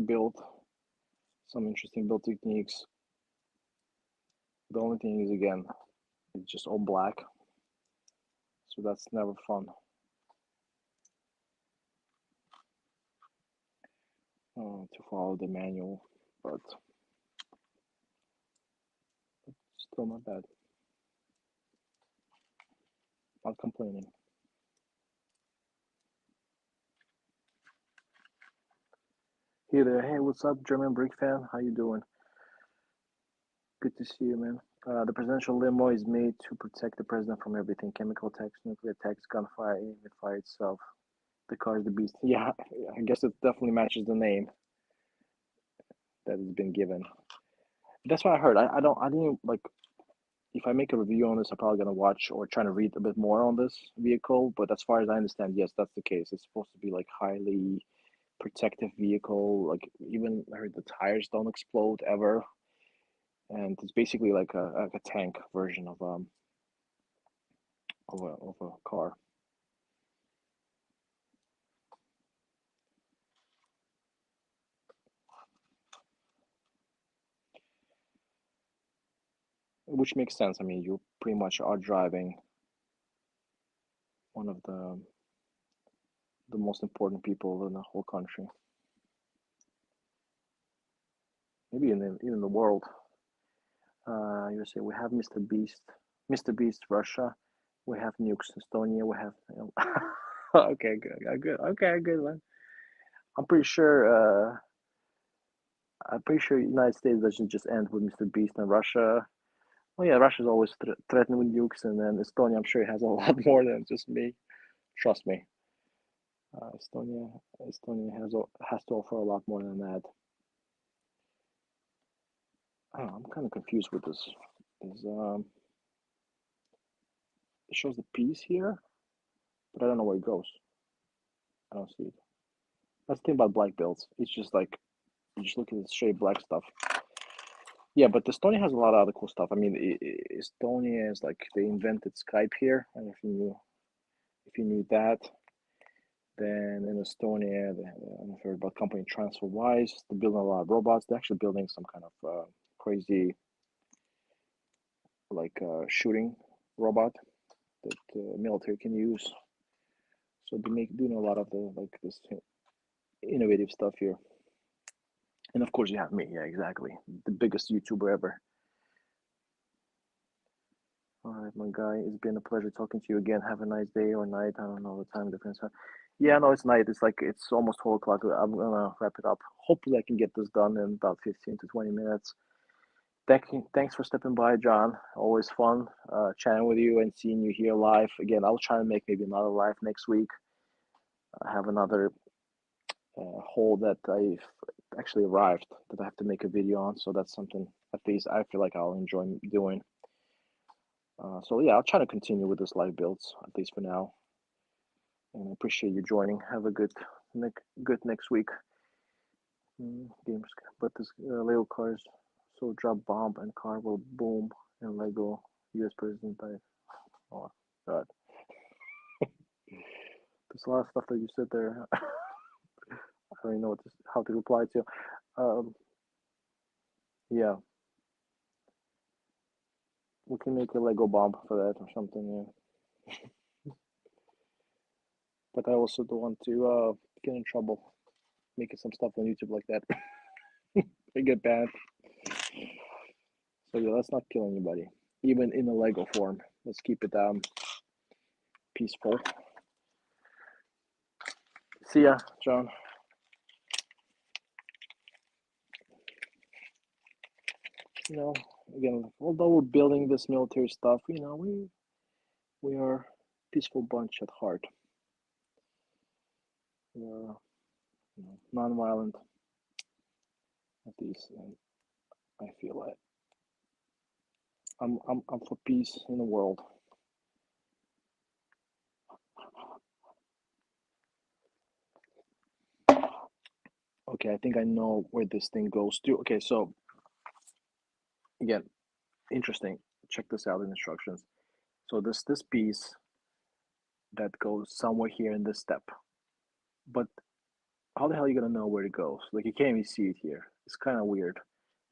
build. Some interesting build techniques. The only thing is, again, it's just all black, so that's never fun. To follow the manual, but still not bad. Not complaining. Hey there, hey, what's up, German Brick fan? How you doing? Good to see you, man. The presidential limo is made to protect the president from everything: chemical attacks, nuclear attacks, gunfire, even the fire itself. The car is the beast. Yeah, I guess it definitely matches the name that has been given. That's what I heard. I didn't like. If I make a review on this, I'm probably gonna watch or try to read a bit more on this vehicle. But as far as I understand, yes, that's the case. It's supposed to be like highly protective vehicle. Like even I heard the tires don't explode ever, and it's basically like a tank version of a car. Which makes sense. I mean, you pretty much are driving one of the most important people in the whole country, maybe in even the world. You say we have Mr. Beast, Russia. We have nukes, Estonia. We have. Okay, good. Okay, good one. I'm pretty sure. I'm pretty sure United States doesn't just end with Mr. Beast and Russia. Oh yeah, Russia's always threatened with nukes, and then Estonia, I'm sure, has a lot more than just me. Trust me, Estonia has to offer a lot more than that. I don't know, I'm kind of confused with this. Is it shows the piece here, but I don't know where it goes. I don't see it. That's the thing about black builds. It's just like you just look at the straight black stuff. Yeah, but Estonia has a lot of other cool stuff. I mean, Estonia is like they invented Skype here. I don't know if you knew that. Then in Estonia, I don't know if you heard about company TransferWise. They're building a lot of robots. They're actually building some kind of crazy like shooting robot that military can use. So they make doing a lot of the like this innovative stuff here. And of course you have me. Yeah, exactly. The biggest YouTuber ever. All right, my guy. It's been a pleasure talking to you again. Have a nice day or night. I don't know the time difference. Yeah, no, it's night. It's like it's almost 12 o'clock. I'm gonna wrap it up. Hopefully, I can get this done in about 15 to 20 minutes. Thanks for stepping by, John. Always fun chatting with you and seeing you here live. Again, I'll try and make maybe another live next week. I have another hole that I've actually arrived that I have to make a video on. So that's something at least I feel like I'll enjoy doing. So yeah, I'll try to continue with this live builds at least for now. And I appreciate you joining. Have a good next week. Games, but this Lego cars. So drop bomb and car will boom and Lego U.S. president. Oh God, there's a lot of stuff that you said there. I don't even know how to reply to. Um, yeah, we can make a Lego bomb for that or something. Yeah, but I also don't want to get in trouble making some stuff on YouTube like that. I get banned. So yeah, let's not kill anybody, even in a Lego form. Let's keep it peaceful. See ya, John. You know, again, although we're building this military stuff, we are a peaceful bunch at heart. We are, non-violent at least, and I feel like I'm for peace in the world. Okay, I think I know where this thing goes to. Okay, so again, interesting. Check this out in instructions. So this piece that goes somewhere here in this step, but how the hell are you gonna know where it goes? Like you can't even see it here. It's kind of weird,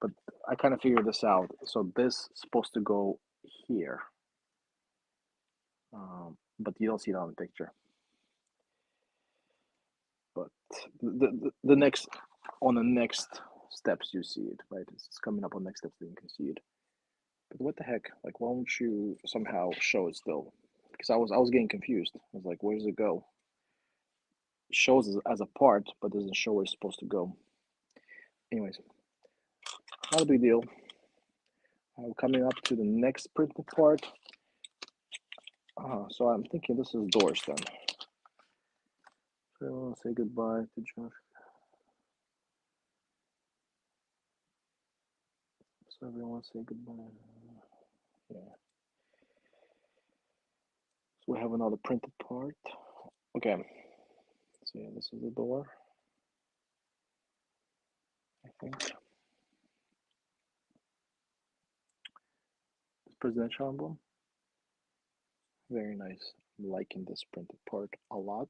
but I kind of figured this out. So this is supposed to go here, but you don't see it on the picture. But the next on the next steps you see it, right? It's coming up on next steps that you can see it. But what the heck? Like, why don't you somehow show it still? Because I was getting confused. I was like, where does it go? It shows as a part, but doesn't show where it's supposed to go. Anyways, not a big deal. Coming up to the next printed part. So I'm thinking this is doors then. So I want to say goodbye to Josh. So everyone say goodbye. Yeah. So we have another printed part. Okay. So yeah, this is the door. I think. This presidential emblem. Very nice. I'm liking this printed part a lot.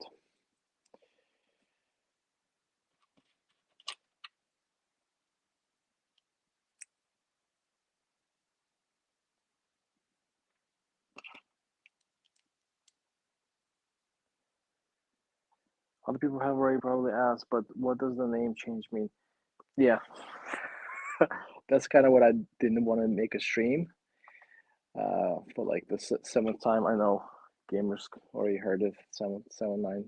Other people have already probably asked, but what does the name change mean? Yeah, that's kind of what I didn't want to make a stream for like the seventh time. I know gamers already heard it 9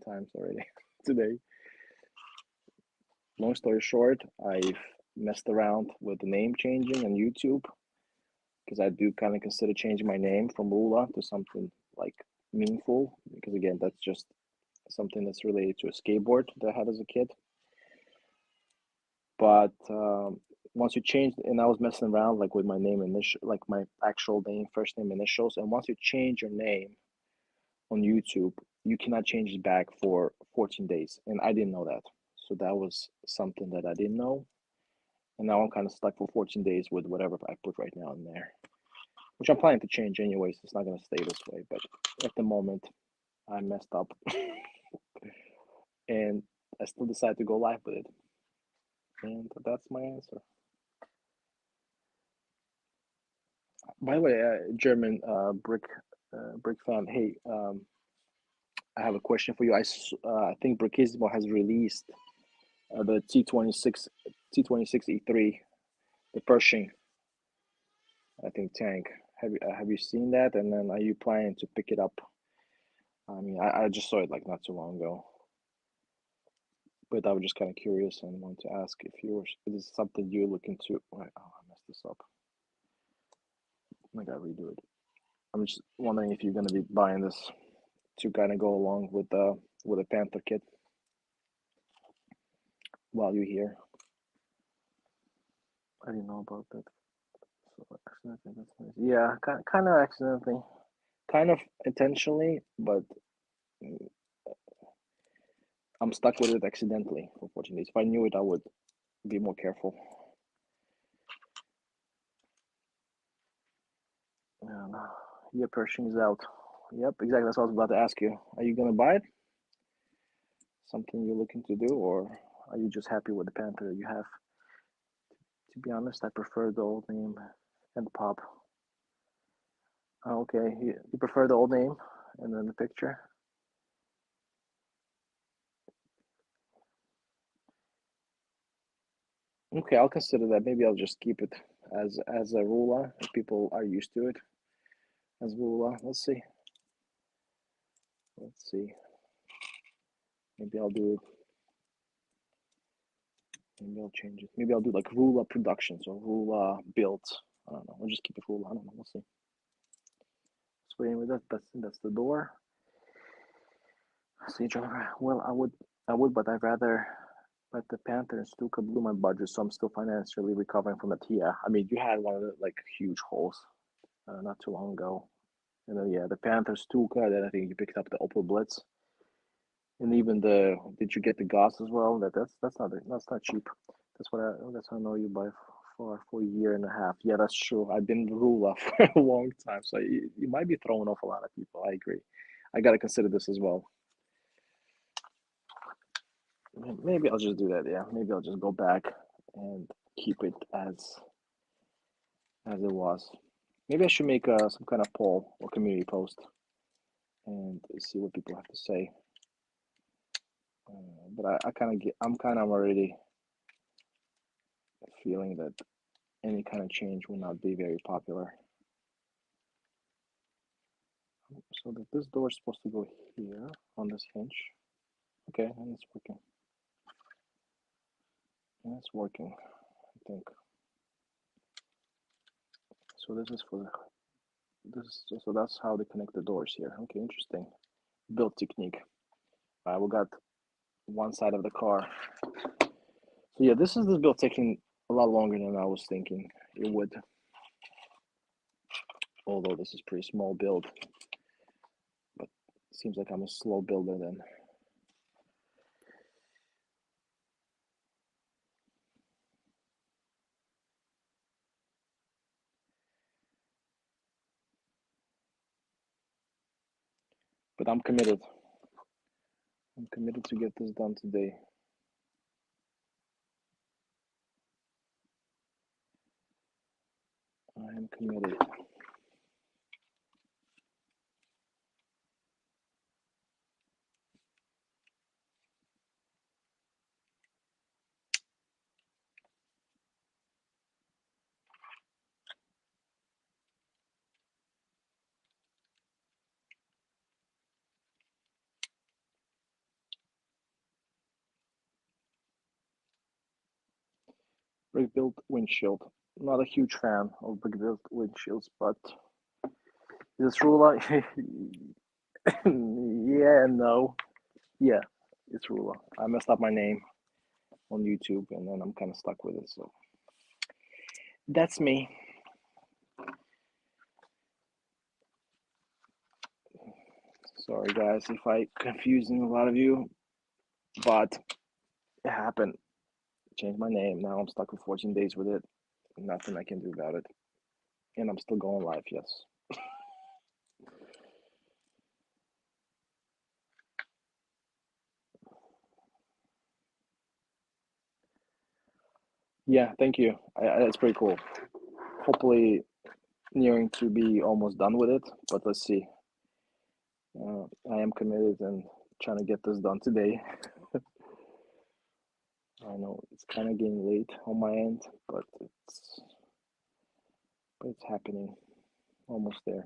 times already today. Long story short, I've messed around with the name changing on YouTube because I do kind of consider changing my name from Lula to something like meaningful because again, that's just something that's related to a skateboard that I had as a kid. But once you change, and I was messing around like with my name initial, like my actual name, first name initials, and once you change your name on YouTube, you cannot change it back for 14 days, and I didn't know that. So that was something that I didn't know, and now I'm kind of stuck for 14 days with whatever I put right now in there, which I'm planning to change anyways. It's not gonna stay this way, but at the moment, I messed up, and I still decided to go live with it, and that's my answer. By the way, German brick fan. Hey, I have a question for you. I think Brickismo has released the T26 E3, the Pershing, I think tank. Have you seen that? And then are you planning to pick it up? I mean, I just saw it like not too long ago, but I was just kind of curious and wanted to ask if if this is something you're looking to. Wait, oh, I messed this up. I gotta redo it. I'm just wondering if you're gonna be buying this to kind of go along with the Panther kit while you're here. I didn't know about that. So accidentally, that's nice. Yeah, kind of accidentally, kind of intentionally, but mm, I'm stuck with it accidentally for 14 days. If I knew it, I would be more careful. And yeah, Pershing's out. Yep, exactly. That's what I was about to ask you. Are you gonna buy it? Something you're looking to do, or are you just happy with the Panther you have? To be honest, I prefer the old name and the pop. Oh, okay, you prefer the old name and then the picture. Okay, I'll consider that. Maybe I'll just keep it as a ruler if people are used to it as ruler. Let's see. Let's see. Maybe I'll do it. Maybe I'll change it. Maybe I'll do like ruler productions or ruler builds. I don't know. I'll just keep it ruler. I don't know. We'll see. So anyway, that's the door. See, John. Well, I would, but I'd rather. But the Panthers still could blew my budget, so I'm still financially recovering from it. Yeah, I mean, you had one of the like huge holes not too long ago. And then yeah, the Panthers Stuka. Then I think you picked up the Opel Blitz, and even the did you get the Goss as well? That's not cheap. That's what I know you by for a year and a half. Yeah, that's true. I've been ruler for a long time, so you might be throwing off a lot of people. I agree. I got to consider this as well. Maybe I'll just do that. Yeah, maybe I'll just go back and keep it as it was. Maybe I should make some kind of poll or community post and see what people have to say. But I kind of I'm kind of already feeling that any kind of change will not be very popular. So that this door is supposed to go here on this hinge. Okay, and it's working. And it's working. think. So this is for this. So that's how they connect the doors here. Okay, interesting. Build technique. We got one side of the car. So yeah, this build taking a lot longer than I was thinking it would. Although this is pretty small build, but it seems like I'm a slow builder then. But I'm committed. I'm committed to get this done today. I am committed. Brick built windshield. Not a huge fan of brick built windshields, but this ruler, yeah and no. Yeah, it's ruler. I messed up my name on YouTube, and then I'm kind of stuck with it. So that's me. Sorry, guys, if I confusing a lot of you, but it happened. Changed my name. Now I'm stuck for 14 days with it. Nothing I can do about it. And I'm still going live, yes. Yeah, thank you. It's pretty cool. Hopefully, nearing to be almost done with it, but let's see. I am committed and trying to get this done today. I know it's kind of getting late on my end, but it's happening. Almost there.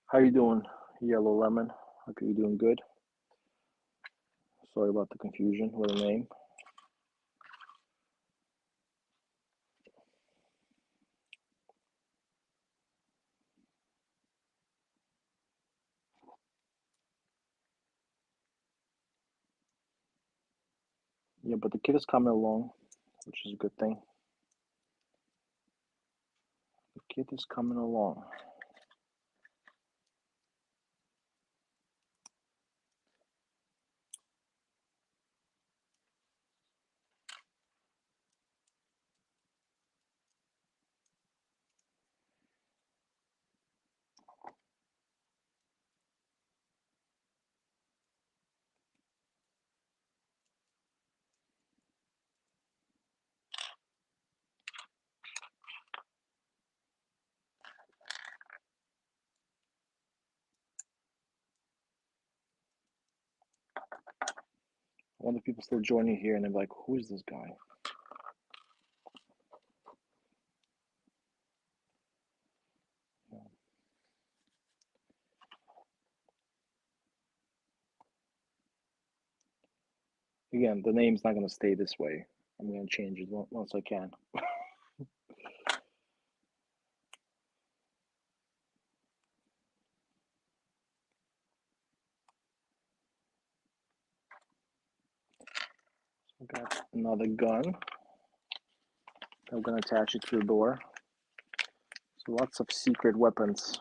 How you doing, Yellow Lemon? Hope you're doing good. Sorry about the confusion with the name. Yeah, but the kid is coming along, which is a good thing. The kid is coming along. I wonder if people still joining here and they're like, who is this guy? Again, the name's not going to stay this way. I'm going to change it once I can. I got another gun. I'm going to attach it to the door. So lots of secret weapons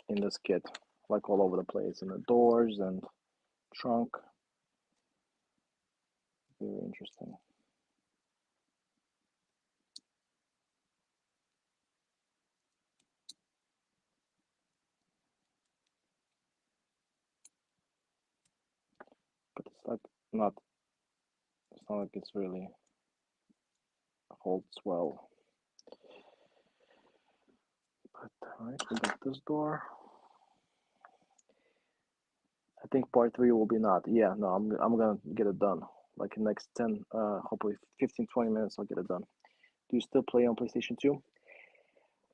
in this kit, like all over the place, in the doors and trunk. Very interesting. But it's like not, it's not like it's really holds well. But alright, we got this door. I think part 3 will be not. Yeah, no, I'm gonna get it done. Like in the next 10, hopefully 15, 20 minutes, I'll get it done. Do you still play on PlayStation 2?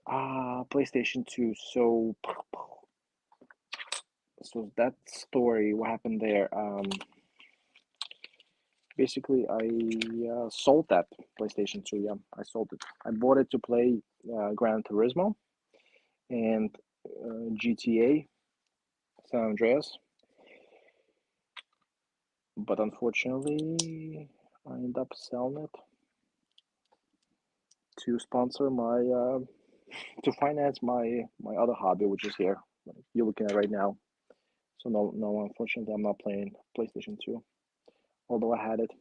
PlayStation 2. So that story, what happened there? basically I sold that PlayStation 2. Yeah, I sold it. I bought it to play Gran Turismo and GTA San Andreas, but unfortunately I ended up selling it to sponsor my to finance my other hobby, which is here. You're looking at right now. So no, unfortunately, I'm not playing PlayStation 2, although I had it,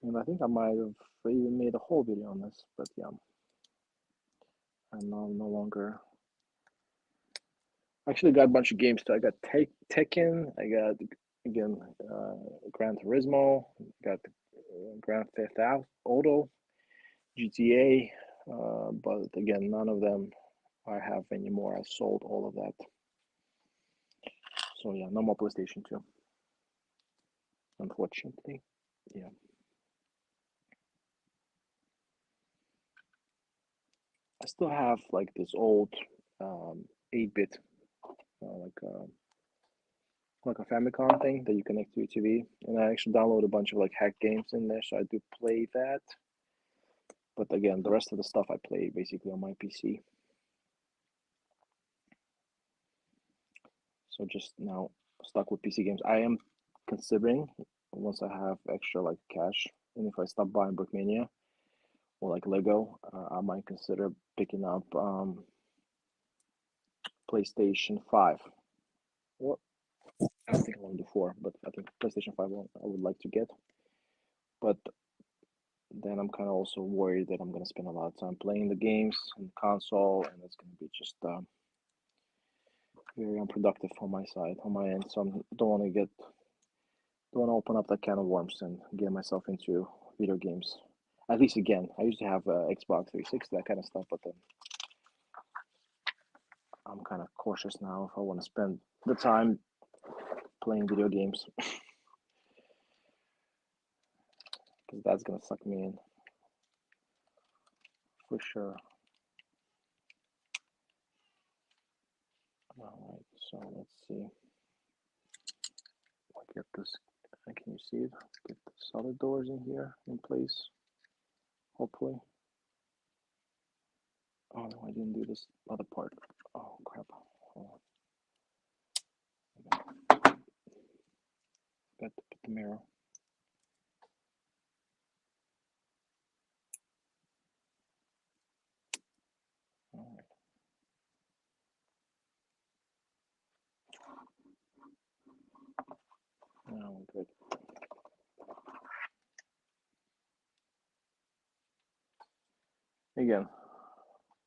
and I think I might have even made a whole video on this. But yeah, I'm no longer. Actually, got a bunch of games too. I got Tekken. I got again Gran Turismo. Got Grand Theft Auto, GTA. But again, none of them I have anymore. I sold all of that. So yeah, no more PlayStation 2. Unfortunately, yeah. I still have like this old 8-bit like a Famicom thing that you connect to your TV, and I actually download a bunch of like hack games in there, so I do play that. But again, the rest of the stuff I play basically on my PC. So just now stuck with PC games. I am considering once I have extra like cash, and if I stop buying Brickmania or like Lego, I might consider picking up PlayStation 5. Or I don't think I want to do 4, but I think PlayStation 5 I would like to get. But then I'm kind of also worried that I'm going to spend a lot of time playing the games on the console, and it's going to be just very unproductive on my side, on my end. So I don't want to open up that can of worms and get myself into video games. At least again, I used to have Xbox 360, that kind of stuff, but then I'm kind of cautious now if I want to spend the time playing video games, because that's going to suck me in for sure. All right, so let's see. I get this. Can you see it? Get the solid doors in here in place. Hopefully. Oh no, I didn't do this other part. Oh crap. Oh. Got to put the mirror. All right. Now we're good. Again,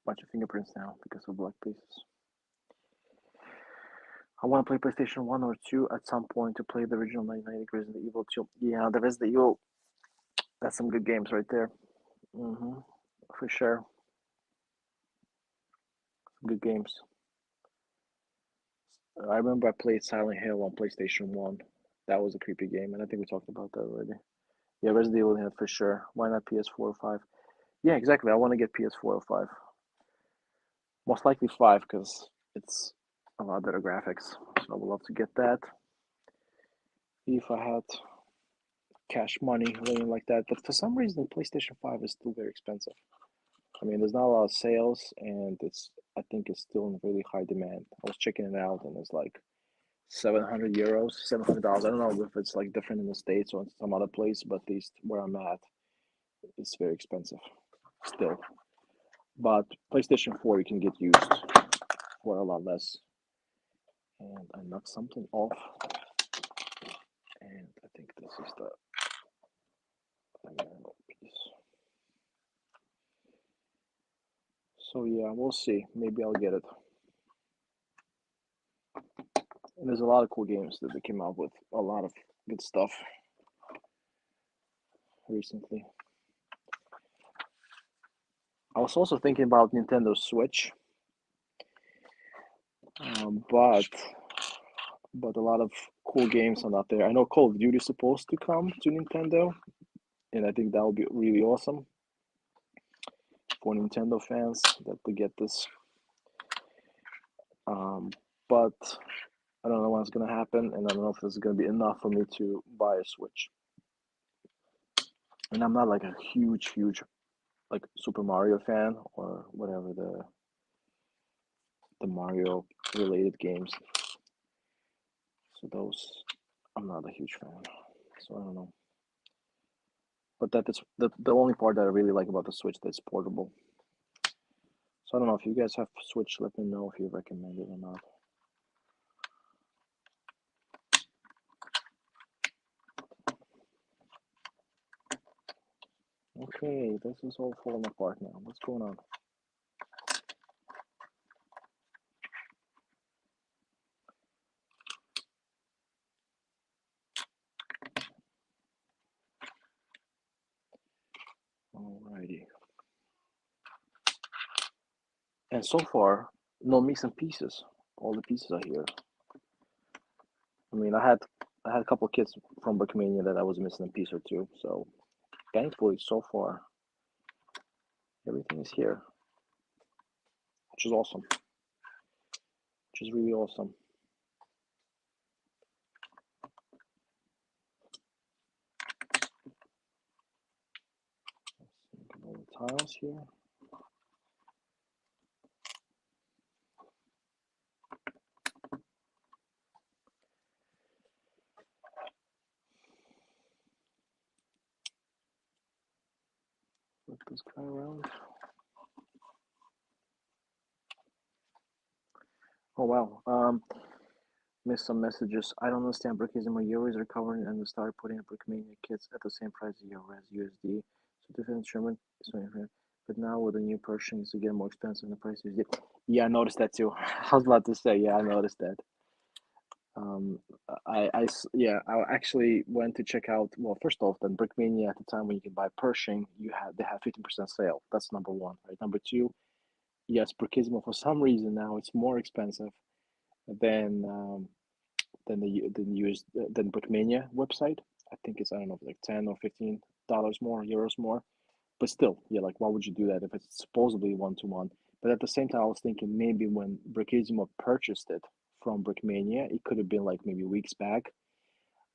bunch of fingerprints now because of black pieces. I want to play PlayStation 1 or 2 at some point to play the original 1990 Resident Evil 2. Yeah, the Resident Evil, that's some good games right there. For sure. Some good games. I remember I played Silent Hill on PlayStation 1. That was a creepy game, and I think we talked about that already. Yeah, Resident Evil, yeah, for sure. Why not PS4 or 5? Yeah, exactly. I want to get PS4 or 5. Most likely 5 because it's a lot better graphics. So I would love to get that if I had cash money laying like that. But for some reason, PlayStation 5 is still very expensive. I mean, there's not a lot of sales, and I think it's still in really high demand. I was checking it out, and it's like 700 euros, $700. I don't know if it's like different in the States or in some other place, but at least where I'm at, it's very expensive still. But PlayStation 4 you can get used for a lot less. And I knocked something off, and I think this is the piece. So yeah, we'll see. Maybe I'll get it. And there's a lot of cool games that they came out with. A lot of good stuff recently. I was also thinking about Nintendo Switch, but a lot of cool games are not there. I know Call of Duty is supposed to come to Nintendo, and I think that would be really awesome for Nintendo fans that they get this. But I don't know when it's gonna happen, and I don't know if this is gonna be enough for me to buy a Switch. And I'm not like a huge like Super Mario fan or whatever the Mario related games. So those I'm not a huge fan. So I don't know. But that is the only part that I really like about the Switch that's portable. So I don't know if you guys have Switch, let me know if you recommend it or not. Okay, this is all falling apart now. What's going on? Alrighty. And so far, no missing pieces. All the pieces are here. I mean, I had a couple of kids from Brickmania that I was missing a piece or two. So thankfully, so far, everything is here, which is awesome. Which is really awesome. Look at all the tiles here. Flip this guy around. Oh wow. Missed some messages. I don't understand. Brickism or euros are covering and they start putting Brickmania kits at the same price as euro as USD. So different instrument is very different. But now with the new Pershing it's again more expensive than the price USD. Yeah, I noticed that too. I was about to say, yeah, I noticed that. Um, yeah, I actually went to check out. Well, first off, then Brickmania at the time when you can buy Pershing, they have 15% sale. That's number one, right? Number two, yes, Brickismo for some reason now it's more expensive than than Brickmania website. I think it's I don't know like $10 or $15 more euros more, but still, yeah, like why would you do that if it's supposedly 1-to-1? But at the same time, I was thinking maybe when Brickismo purchased it from Brickmania, it could have been like maybe weeks back.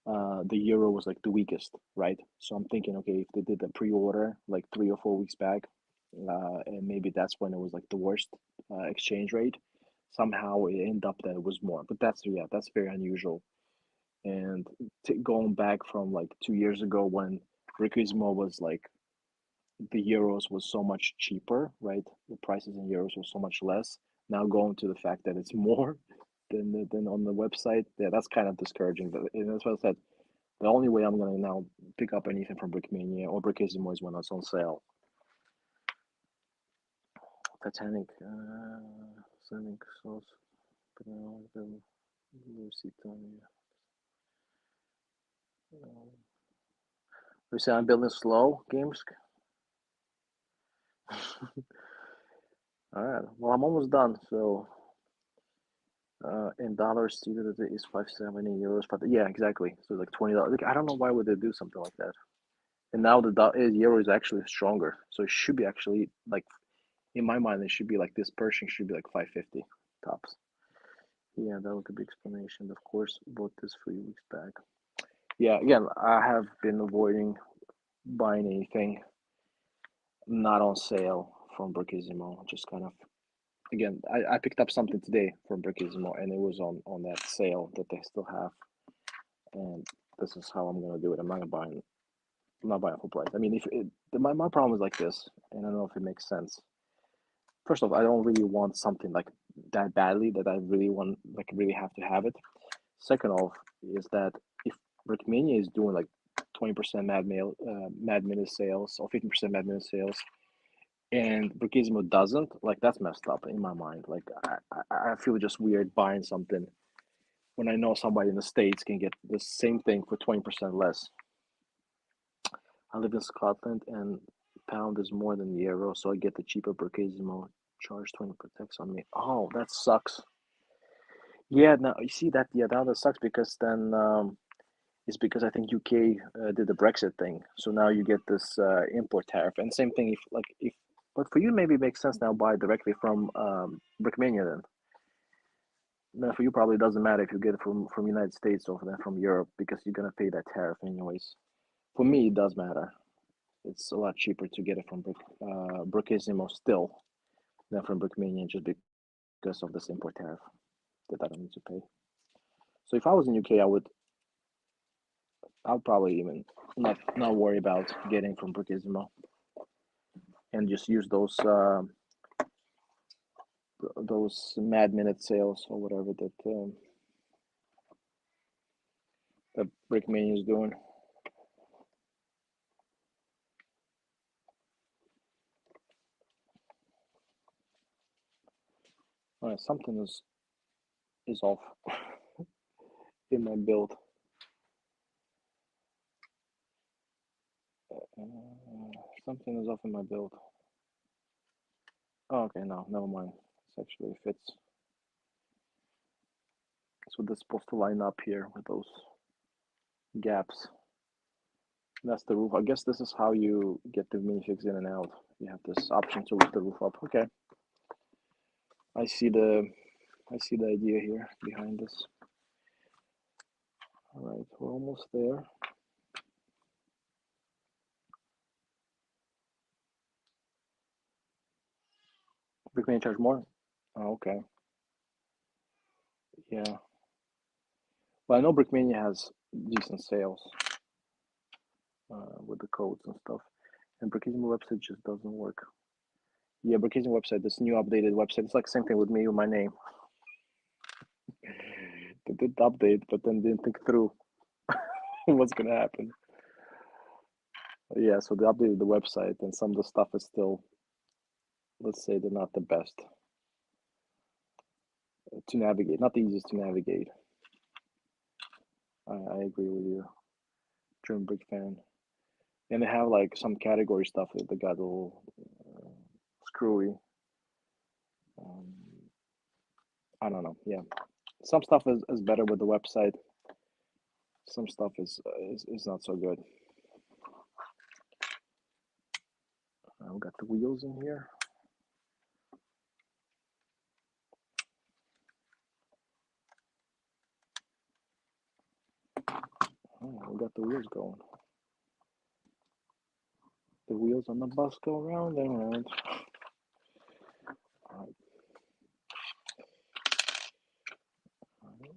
The euro was like the weakest, right? So I'm thinking, okay, if they did the pre-order like 3 or 4 weeks back, and maybe that's when it was like the worst exchange rate. Somehow it ended up that it was more, but that's very unusual. And going back from like 2 years ago when Riquismo was like the euros was so much cheaper, right? The prices in euros were so much less. Now going to the fact that it's more than on the website, yeah, that's kind of discouraging. But and that's what I said. The only way I'm gonna now pick up anything from Brickmania or Brickismo is when it's on sale. Titanic, Sonic sauce, Lucita. We say I'm building slow games. All right. Well, I'm almost done. So, in dollars, it is 570 euros. But yeah, exactly. So like $20. Like, I don't know why would they do something like that. And now euro is actually stronger. So it should be actually like in my mind, it should be like this Pershing should be like 550 tops. Yeah, that was a big explanation. Of course, bought this 3 weeks back. Yeah, again, I have been avoiding buying anything not on sale from Brickisimo. Just kind of again, I picked up something today from Brickisimo and it was on that sale that they still have. And this is how I'm gonna do it. I'm not buying full price. I mean, if it, my problem is like this, and I don't know if it makes sense. First off, I don't really want something like that badly that I really want, like really have to have it. Second off, is that if Brickmania is doing like 20% Mad Minute sales or 15% Mad Minute sales, and Brickismo doesn't, like that's messed up in my mind. Like I feel just weird buying something when I know somebody in the States can get the same thing for 20% less. I live in Scotland and pound is more than the euro, so I get the cheaper Brickismo charge 20 per tax on me. Oh, that sucks. Yeah, now you see that. Yeah, now that sucks because then it's because I think UK did the Brexit thing, so now you get this import tariff. And same thing if like if, but for you maybe it makes sense now buy directly from Brickmania then. No, for you probably doesn't matter if you get it from United States or then from Europe because you're gonna pay that tariff anyways. For me, it does matter. it's a lot cheaper to get it from Brickissimo still than from Brickmania, just because of this import tariff that I don't need to pay. So if I was in UK, I'd probably even not worry about getting from Brickissimo and just use those mad minute sales or whatever that Brickmania is doing. All right, something is off in my build. Something is off in my build. Oh, okay, no, never mind. It actually fits. So this is supposed to line up here with those gaps. That's the roof. I guess this is how you get the minifigs in and out. You have this option to lift the roof up. Okay. I see the idea here behind this. All right, we're almost there. Brickmania charge more? Oh, okay. Yeah. Well, I know Brickmania has decent sales with the codes and stuff. And Brickissimo website just doesn't work. Yeah, Brickissimo website, this new updated website, it's like same thing with me with my name. They did update, but then didn't think through what's gonna happen. Yeah, so they updated the website, and some of the stuff is still, let's say, they're not the best to navigate, not the easiest to navigate. I agree with you, German Brick fan. And they have like some category stuff that they got a little screwy. I don't know. Yeah, some stuff is better with the website. Some stuff is not so good. We got the wheels in here. Oh, we got the wheels going. The wheels on the bus go round and round. All right. All right.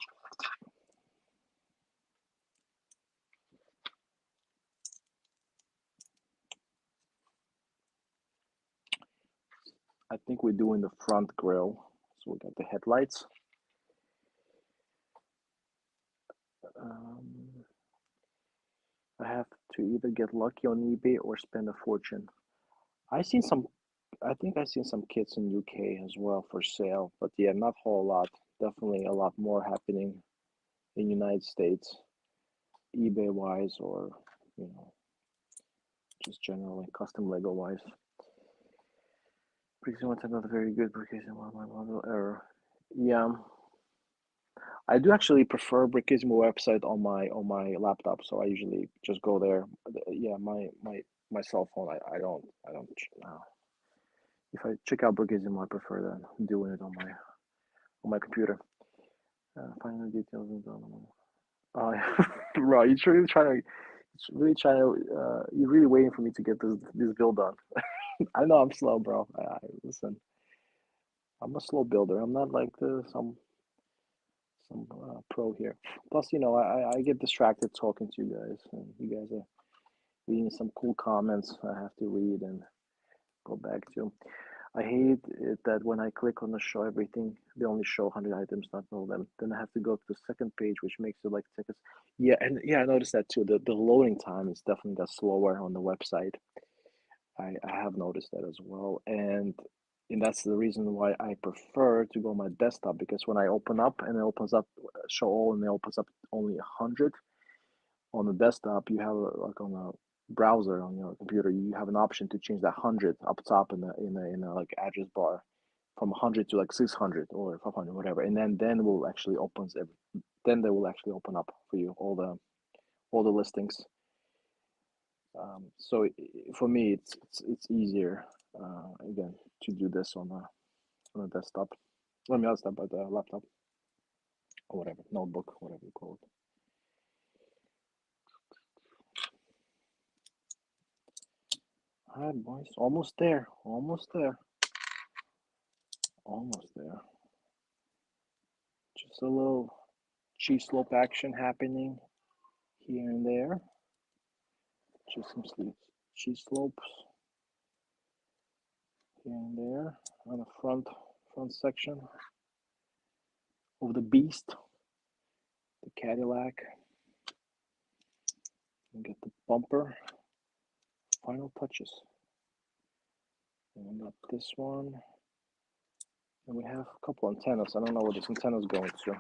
I think we're doing the front grille. So we got the headlights. I have to either get lucky on eBay or spend a fortune. I seen some. I think I seen some kits in UK as well for sale, but yeah, not a whole lot. Definitely a lot more happening in United States, eBay wise, or you know, just generally custom Lego wise. Because wants another very good Brickism on my model error. Yeah, I do actually prefer Brickism website on my laptop, so I usually just go there. Yeah, my cell phone, I don't. If I check out Brickism, I prefer than doing it on my computer. Finding the details and bro, you're really waiting for me to get this build done. I know I'm slow, bro. Listen, I'm a slow builder. I'm not like some pro here. Plus, I get distracted talking to you guys, and you guys are reading some cool comments I have to read and go back to. I hate it that when I click on the show everything, they only show 100 items, not all of them. Then I have to go to the second page, which makes it like seconds. Yeah, and yeah, I noticed that too. The loading time is definitely got slower on the website. I have noticed that as well, and that's the reason why I prefer to go on my desktop, because when I open up and it opens up show all and it opens up only 100 on the desktop, you have like on a browser on your computer, you have an option to change that 100 up top in the like address bar from 100 to like 600 or 500, whatever, and then will actually opens every, then they will actually open up for you all the listings. So for me, it's easier again to do this on a desktop. Let me desktop, but laptop or whatever, notebook, whatever you call it. All right, boys, almost there, almost there, almost there. Just a little cheese slope action happening here and there. Just some cheese slopes here and there on the front section of the beast, the Cadillac. And get the bumper final touches. And up this one. And we have a couple antennas. I don't know where this antenna is going to.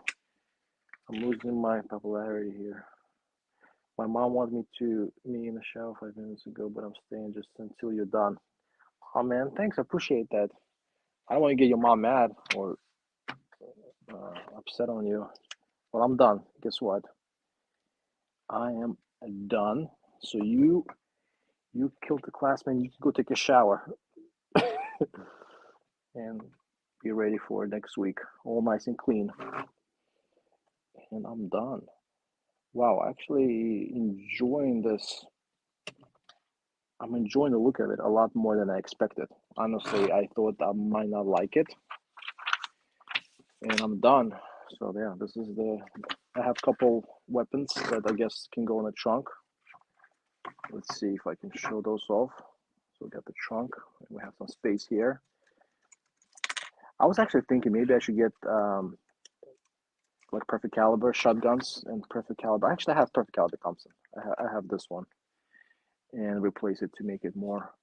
I'm losing my popularity here. My mom wanted me in the shower 5 minutes ago, but I'm staying just until you're done. Oh man, thanks. I appreciate that. I don't want to get your mom mad or upset on you. Well, I'm done. Guess what? I am done. So you killed the classman. You can go take a shower and be ready for next week, all nice and clean. And I'm done. Wow, actually enjoying this. I'm enjoying the look of it a lot more than I expected. Honestly, I thought I might not like it. And I'm done. So yeah, this is I have a couple weapons that I guess can go in the trunk. Let's see if I can show those off. So we got the trunk, and we have some space here. I was actually thinking maybe I should get like perfect caliber shotguns and perfect caliber. Actually, I have perfect caliber Thompson. I have this one, and replace it to make it more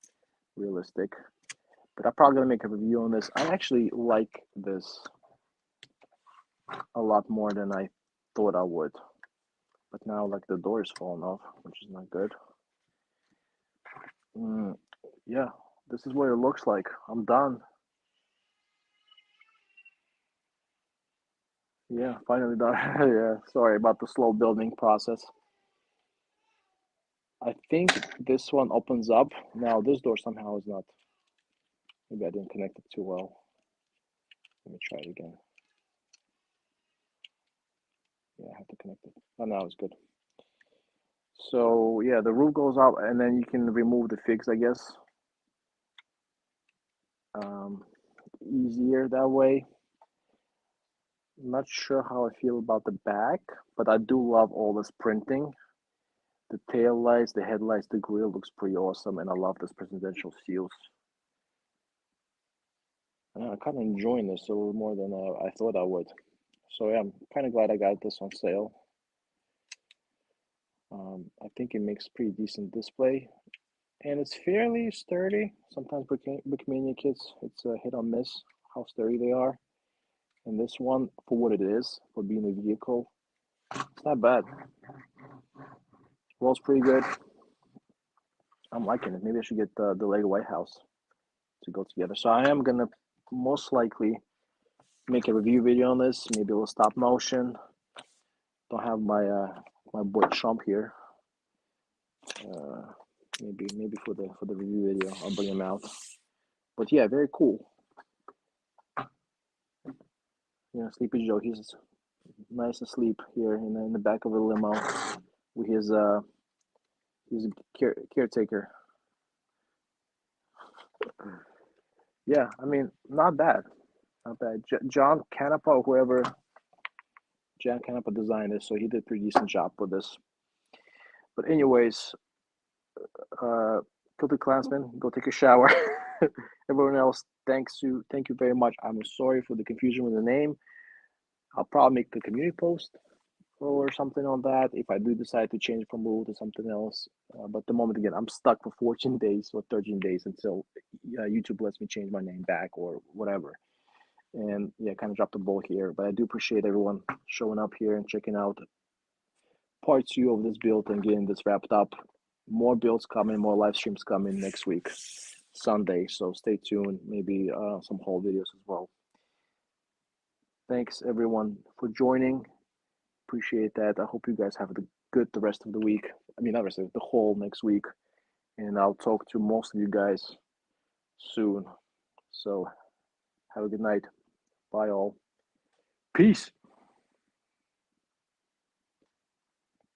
realistic. But I'm probably gonna make a review on this. I actually like this a lot more than I thought I would. But now, like, the door is falling off, which is not good. Yeah, this is what it looks like. I'm done. Yeah, finally done. Yeah, sorry about the slow building process. I think this one opens up. Now, this door somehow is not. Maybe I didn't connect it too well. Let me try it again. Yeah, I have to connect it. Oh, now it's good. So, yeah, the roof goes up, and then you can remove the figs, I guess. Easier that way. Not sure how I feel about the back, but I do love all this printing. The tail lights, the headlights, the grill looks pretty awesome, and I love this presidential seals. I'm kind of enjoying this a little more than I thought I would. So yeah, I'm kind of glad I got this on sale. I think it makes pretty decent display, and it's fairly sturdy. Sometimes Brickmania kits, it's a hit or miss how sturdy they are. And this one, for what it is, for being a vehicle, it's not bad. Rolls pretty good. I'm liking it. Maybe I should get the Lego White House to go together. So I am gonna most likely make a review video on this. Maybe a little stop motion. Don't have my boy Trump here. Maybe for the review video, I'll bring him out. But yeah, very cool. You know, Sleepy Joe, he's nice asleep here in the back of a limo with his caretaker. Yeah, I mean, not bad, not bad. John Canapa, or whoever John Canapa designed this, so he did a pretty decent job with this. But anyways, Guilty Clansman, go take a shower. Everyone else, thank you very much. I'm sorry for the confusion with the name. I'll probably make a community post or something on that if I do decide to change from Google to something else. But at the moment, again, I'm stuck for 14 days or 13 days until YouTube lets me change my name back or whatever. And yeah, kind of dropped the ball here. But I do appreciate everyone showing up here and checking out part 2 of this build and getting this wrapped up. More builds coming, more live streams coming next week, Sunday. So stay tuned. Maybe some haul videos as well. Thanks everyone for joining. Appreciate that. I hope you guys have the rest of the week. I mean, not rest of the whole next week. And I'll talk to most of you guys soon. So have a good night. Bye all. Peace.